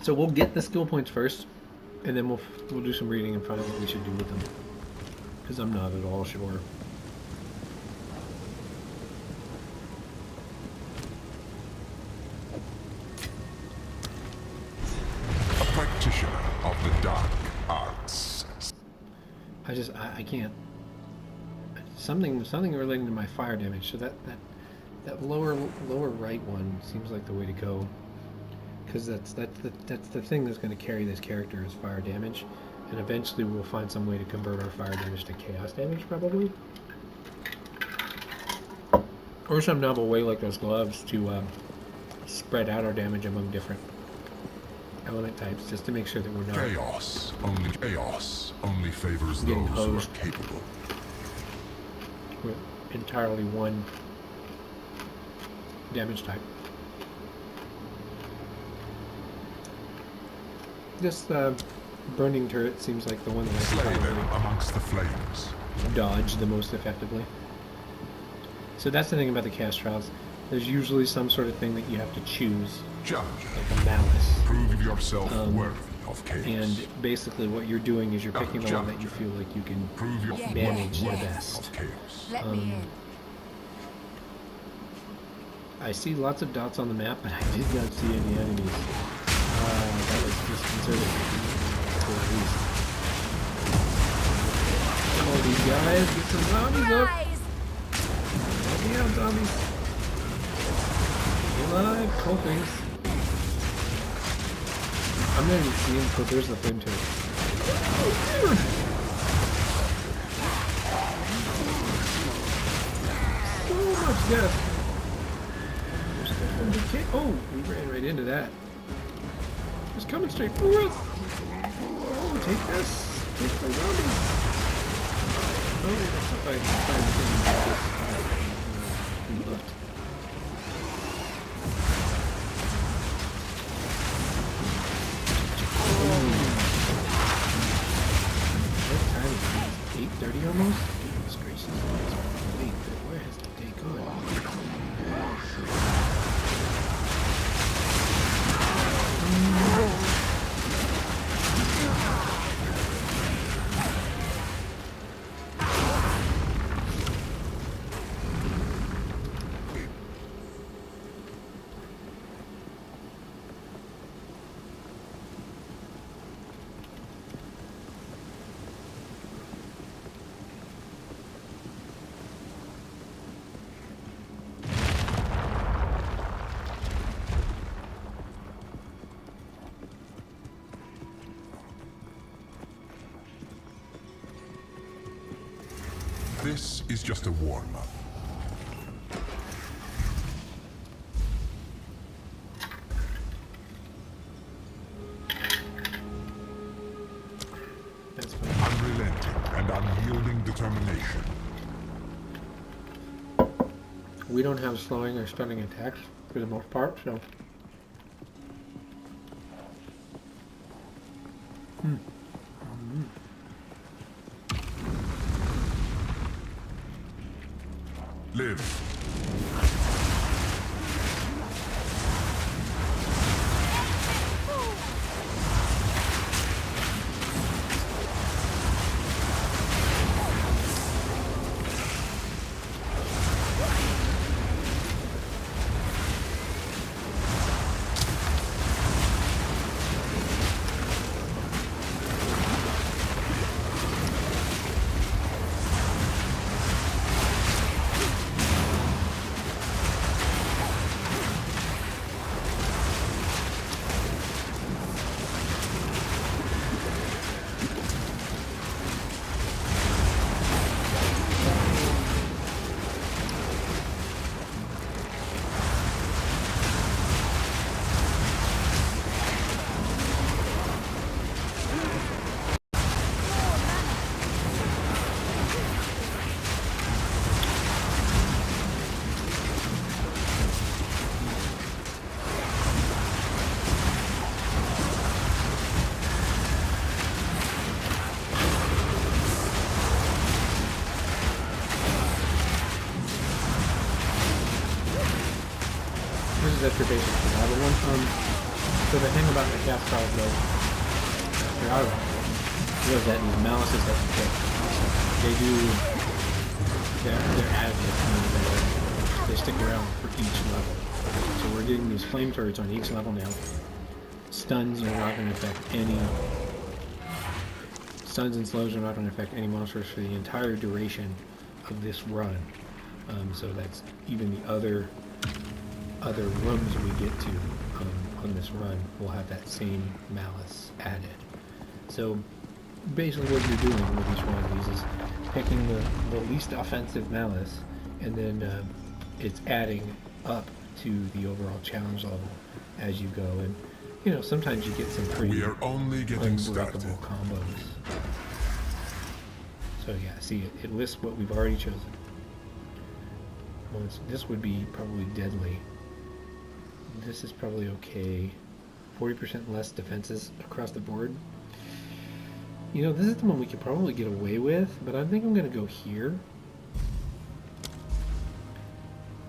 So we'll get the skill points first, and then we'll do some reading and find out what we should do with them. Because I'm not at all sure. A practitioner of the dark arts. I can't. Something relating to my fire damage. So that lower right one seems like the way to go. Because that's the thing that's going to carry this character is fire damage, and eventually we'll find some way to convert our fire damage to chaos damage, probably, or some novel way like those gloves to spread out our damage among different element types, just to make sure that we're not Chaos only favors getting those who are hosed capable. with entirely one damage type. This burning turret seems like the one that I Slay can them probably amongst the flames. dodge the most effectively. So that's the thing about the cast trials. There's usually some sort of thing that you have to choose, Judge, like a malice. prove yourself worthy of chaos. And basically what you're doing is you're picking the one that you feel like you can prove your manage the worthy best. of chaos. Let me in. I see lots of dots on the map, but I did not see any enemies. That was disconcerting, to at least. All these guys, get some zombies up! Rise! Let me out, zombies! Get alive, culprits! I'm not even seeing, so there's the flame turret. Oh, dude! So much death! There's stuff on decay. Oh, we ran right into that. It's coming straight for us! Oh, take this! Take the zombies! Oh, that's if I can find the thing. He left. is just a warm-up. That's fine. Unrelenting and unyielding determination. We don't have slowing or stunning attacks for the most part, so. Live. That's your basic survival one. So the thing about the cast styles though, was that these malices that they do, they're additive. They stick around for each level. So we're getting these flame turrets on each level now. Stuns are not going to affect any. Stuns and slows are not going to affect any monsters for the entire duration of this run. So that's even the other rooms we get to on this run will have that same malice added. So basically what you're doing with each one of these is picking the least offensive malice, and then it's adding up to the overall challenge level as you go. And you know, sometimes you get some pretty We are only getting started. unbreakable combos. So yeah, see, it lists what we've already chosen. Well, this would be probably deadly. This is probably okay. 40% less defenses across the board. You know, this is the one we could probably get away with, but I think I'm going to go here.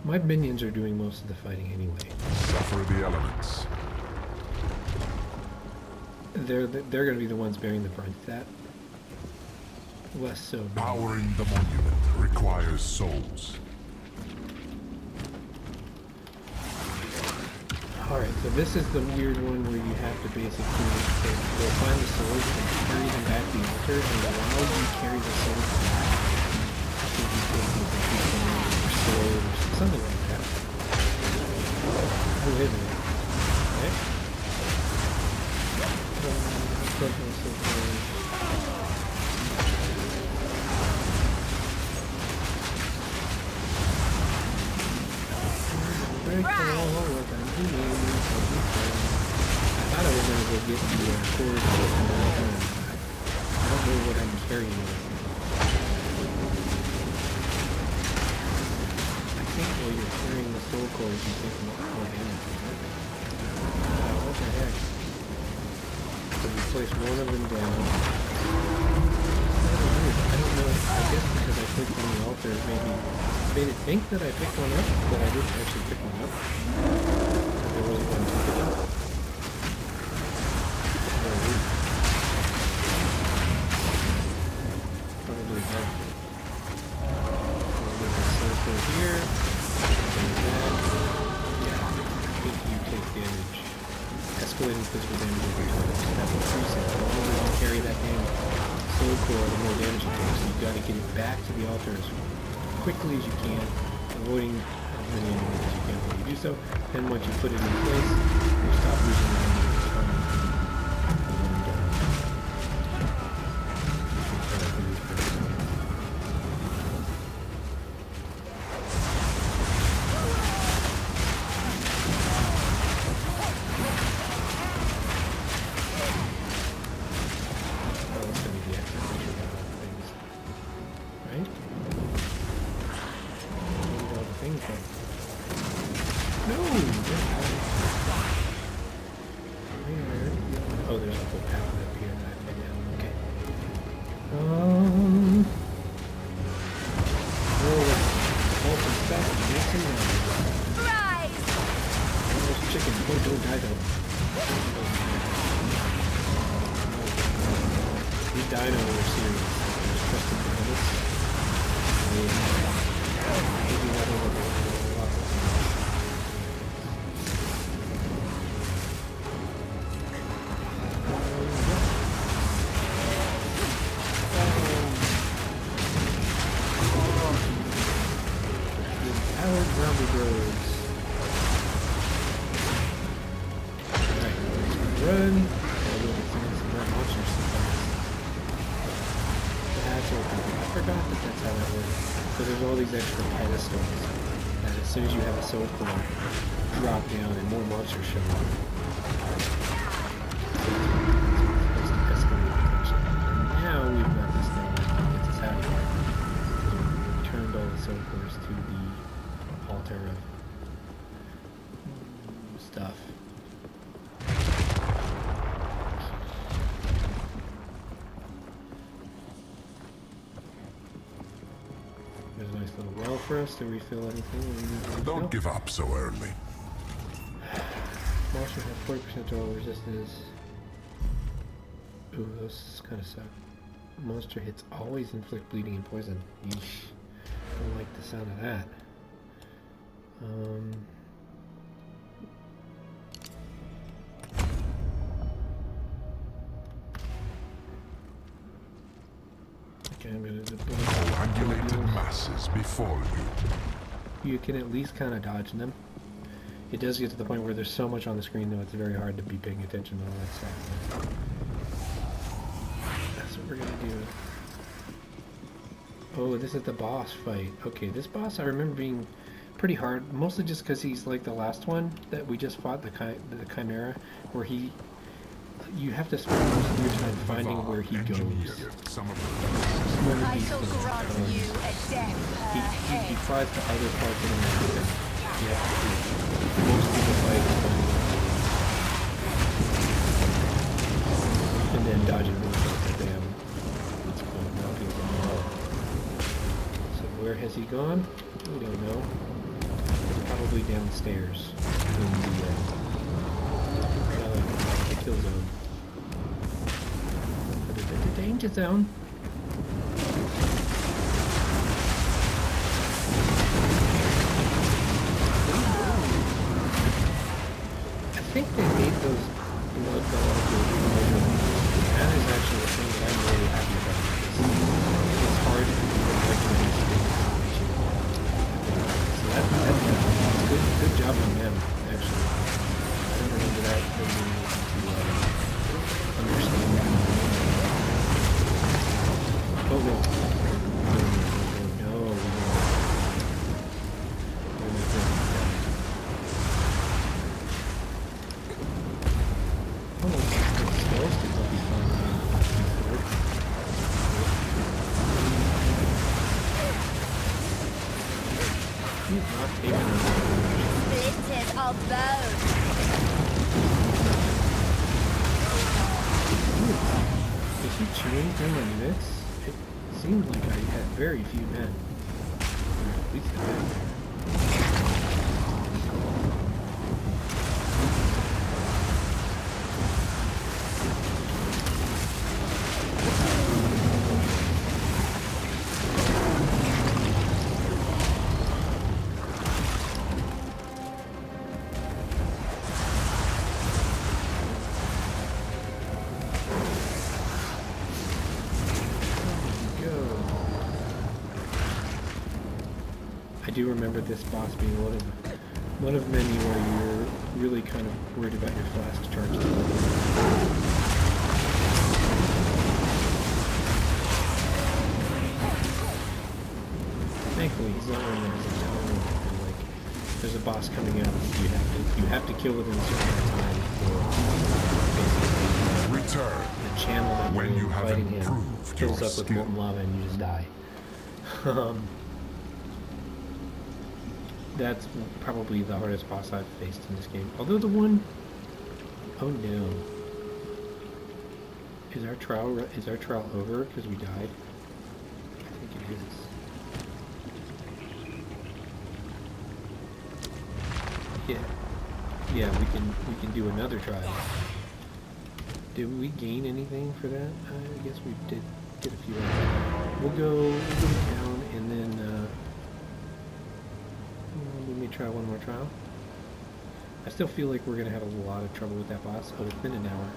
My minions are doing most of the fighting anyway. Suffer the elements. They're going to be the ones bearing the brunt of that. Less so. Powering the monument requires souls. Alright, so this is the weird one where you have to basically go find the swords and carry them back to the altar, and while you carry the swords back, I think you take your sword or something like that. Oh, wait a minute. Okay. I thought I was going to go get the cord. I don't know what I'm carrying with me. I think while you're carrying the soul cord, you take more damage. What the heck? So we place one of them down. I don't know. I guess because I clicked on the altar, it made it think that I picked one up, but I didn't actually pick one up. There was one to pick up. Probably have a little circle here. And then, yeah, I think you take damage. Escalating physical damage over time. So that's what preset. The longer you carry that damage, soul core, the more damage you take. So you've got to get it back to the altar as quickly as you can, avoiding as many enemies as you can when you do so. Then once you put it in place, you stop losing the energy. No! Oh, there's a whole path up here that I've been down. Okay. Roll some stuff and make some noise. Rise! There's chicken. Oh, don't die though. We died over serious. There's trusted bonus. Maybe not over the lots of Howard Zombie Bros. Alright, run. That's open. I forgot that that's how that works. So there's all these extra pedestals that as soon as you have a soul core, drop down and more monsters show up. It's an escalating function. And now we've got this thing that gets us out of here. We returned all the soul cores to the altar of stuff. There's a nice little well for us to refill anything we need to refill. Don't give up so early. Monsters have 40% to all resistance. Ooh, those kind of suck. Monster hits always inflict bleeding and poison. Yeesh. Don't like the sound of that. Okay, I'm gonna deploy. Coagulated masses before you. You can at least kind of dodge them. It does get to the point where there's so much on the screen though it's very hard to be paying attention to all that stuff. That's what we're gonna do. Oh, this is the boss fight. Okay, this boss I remember being pretty hard, mostly just because he's like the last one that we just fought, the Chimera, where you have to spend most of your time finding where he goes. Some of I shall grant you a death per He head. flies to other parts of the map and you have to do most of the fight and then dodging really quick. Damn. It's cool. Now people know. So where has he gone? We don't know. Probably downstairs in the kill zone. The danger zone. I think they made those blood dogs larger. That is actually the thing that I'm really happy about. It's hard to do so that's good job on them, actually. I don't remember that being able to understand that. Oh no. No. Oh, those spells could be fun. He's not taking it. Splintered of bone. Is he chewing through my mitts? It seemed like I had very few men. Or at least I had. I do remember this boss being one of many where you're really kind of worried about your flask charges. Thankfully, he's not one of those like there's a boss coming out. You have to kill within a certain amount of time for basically return the channel that when you have fighting him improved fills your up with skill. molten lava and you just die. That's probably the hardest boss I've faced in this game. Although the one... Oh no. Is our trial over because we died? I think it is. Yeah, we can do another trial. Did we gain anything for that? I guess we did get a few hours. We'll go down and then we may try one more trial. I still feel like we're gonna have a lot of trouble with that boss. Oh, it's been an hour.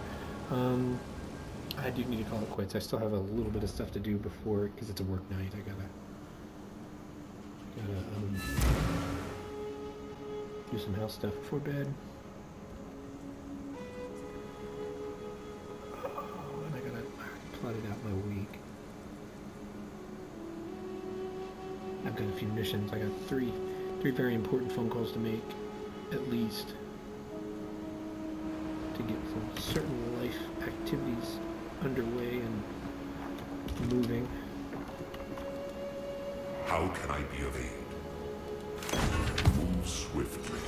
I do need to call it quits. I still have a little bit of stuff to do before, because it's a work night. I gotta do some house stuff before bed. Oh, and I gotta plot it out my week. I've got a few missions. I got three very important phone calls to make, at least, to get some certain life activities underway and moving. How can I be of aid? Move swiftly.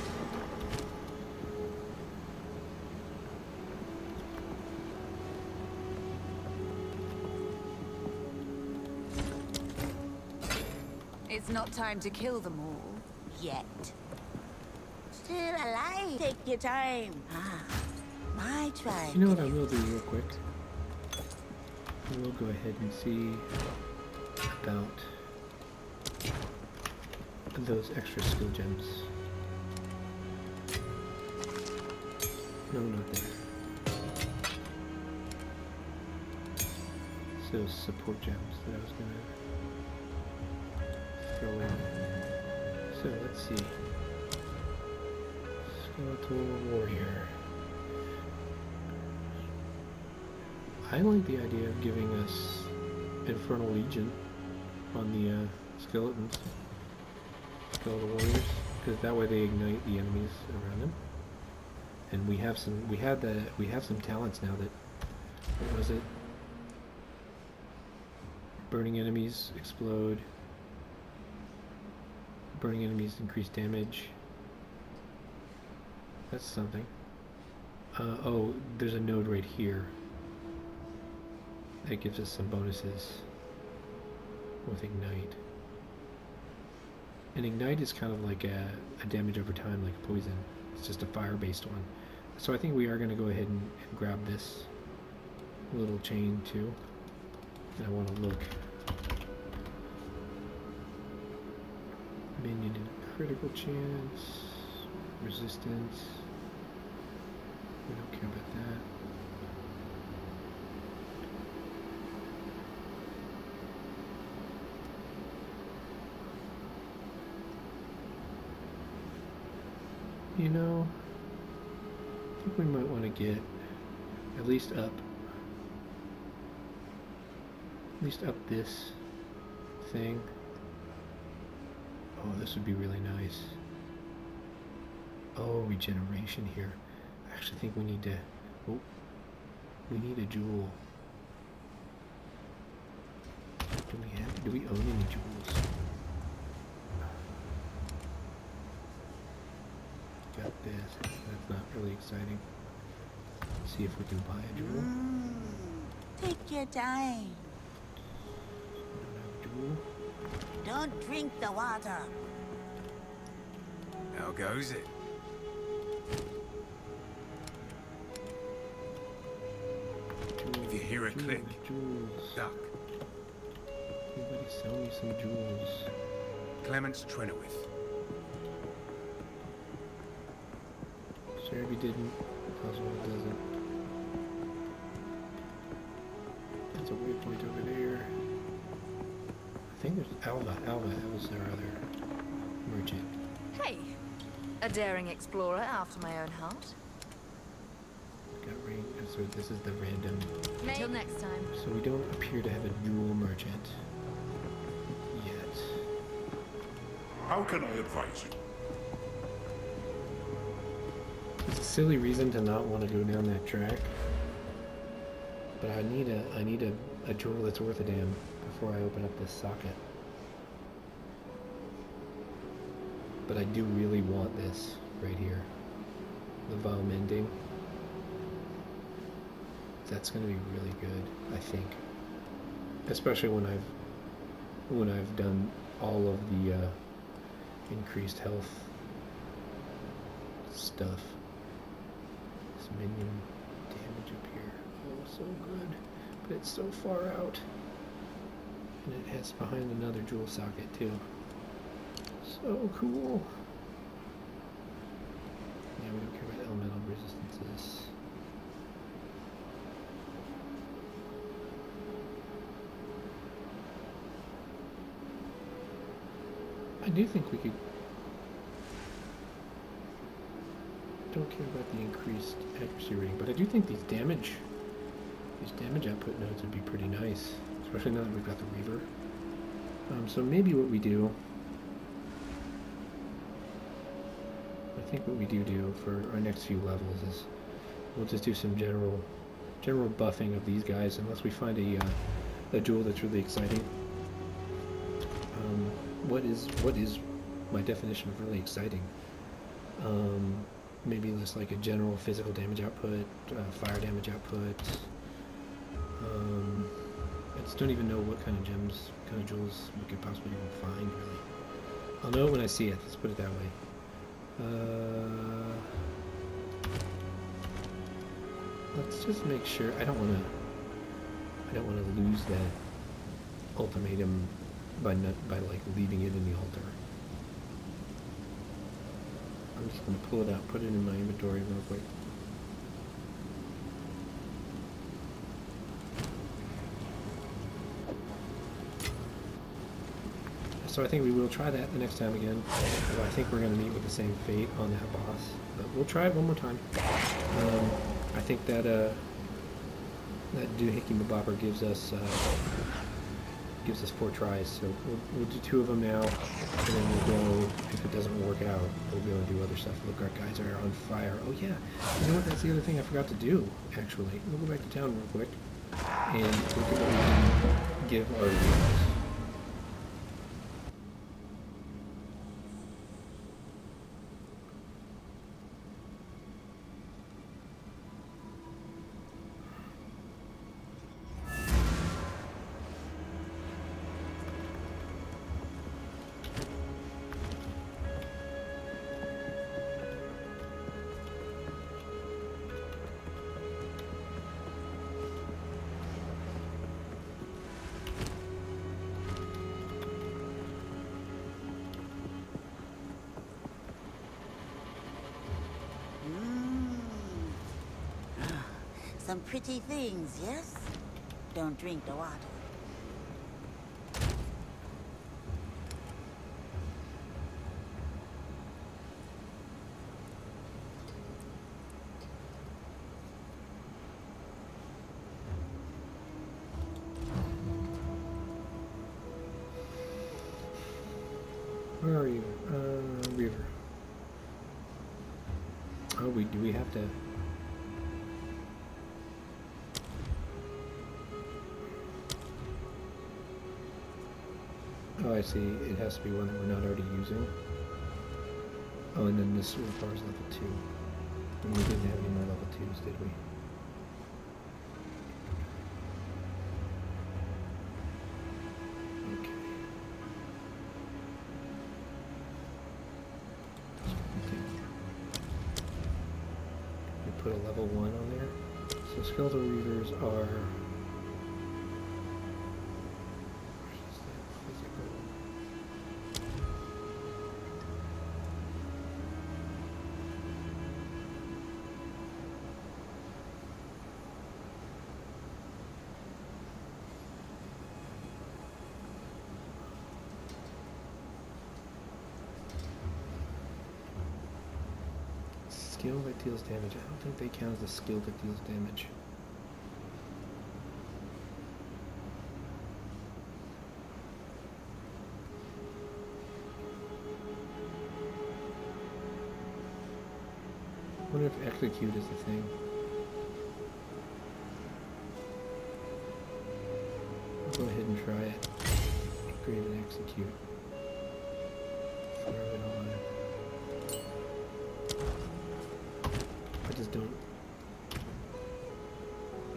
It's not time to kill them all. Yet. Still alive. Take your time. My tribe. You know what I will do real quick? We'll go ahead and see about those extra skill gems. No, not there. So support gems that I was gonna throw in. So let's see. Skeletal warrior. I like the idea of giving us Infernal Legion on the skeletons, skeletal warriors, because that way they ignite the enemies around them. And we have some talents now that, what was it? Burning enemies explode. Burning enemies increase damage. That's something. Oh, there's a node right here. That gives us some bonuses with Ignite. And Ignite is kind of like a damage over time, like poison. It's just a fire-based one. So I think we are going to go ahead and grab this little chain too. And I want to look. Minion and critical chance. Resistance. We don't care about that. You know, I think we might want to get at least up this thing. Oh, this would be really nice. Oh, regeneration here. I actually think we need to, oh, we need a jewel. Do we own any jewels? Got this. That's not really exciting. Let's see if we can buy a jewel. Take your time. Don't have a jewel. Don't drink the water. How goes it? Jewels, If you hear a click, jewels. duck. Anybody sell me some jewels? Clements Trenowith. Sherby didn't. Oswald doesn't. There's a waypoint over there. I think there's Alva. That was their other merchant. Hey, a daring explorer after my own heart. Got rain. So this is the random. Till next time. So we don't appear to have a dual merchant yet. How can I advise you? It's a silly reason to not want to go down that track, but I need a jewel that's worth a damn before I open up this socket. But I do really want this right here. The vow mending. That's going to be really good, I think. Especially when I've done all of the increased health stuff. This minion damage up here. Oh, so good. But it's so far out. And it has behind another jewel socket too. So cool. Yeah, we don't care about elemental resistances. I do think we could... Don't care about the increased accuracy rating, but I do think these damage output nodes would be pretty nice, especially now that we've got the reaver. So maybe what we do... I think what we do for our next few levels is we'll just do some general buffing of these guys, unless we find a jewel that's really exciting. What is my definition of really exciting? Maybe just like a general physical damage output, fire damage output. I just don't even know what kind of gems, kind of jewels we could possibly even find, really. I'll know it when I see it, let's put it that way. Let's just make sure, I don't want to lose that ultimatum by like leaving it in the altar. I'm just going to pull it out, put it in my inventory real quick. So I think we will try that the next time again. Although I think we're going to meet with the same fate on that boss. But we'll try it one more time. I think that that Doohickey Mabopper gives us 4 tries. So we'll do 2 of them now, and then we'll go. If it doesn't work out, we'll be able to do other stuff. Look, our guys are on fire. Oh yeah, you know what? That's the other thing I forgot to do. Actually, we'll go back to town real quick and look at what we can give our reavers. Some pretty things, yes? Don't drink the water. Where are you? Reaver. Oh, do we have to... Oh, I see. It has to be one that we're not already using. Oh, and then this requires level 2. And we didn't have any more level 2s, did we? Okay. We put a level 1 on there. So skeletal reavers are... Skill that deals damage. I don't think they count as the skill that deals damage. I wonder if execute is the thing. I'll go ahead and try it. Upgrade and execute. Throw it on.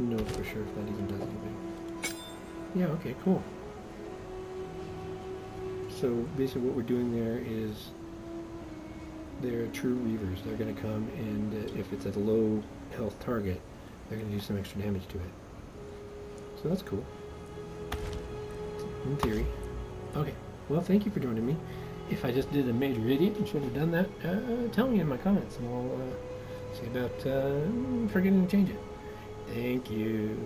know for sure if that even does anything. Yeah, okay, cool. So basically what we're doing there is they're true reavers. They're going to come and if it's at a low health target, they're going to do some extra damage to it. So that's cool. In theory. Okay, well thank you for joining me. If I just did a major idiot and should have done that, tell me in my comments and I'll see about forgetting to change it. Thank you.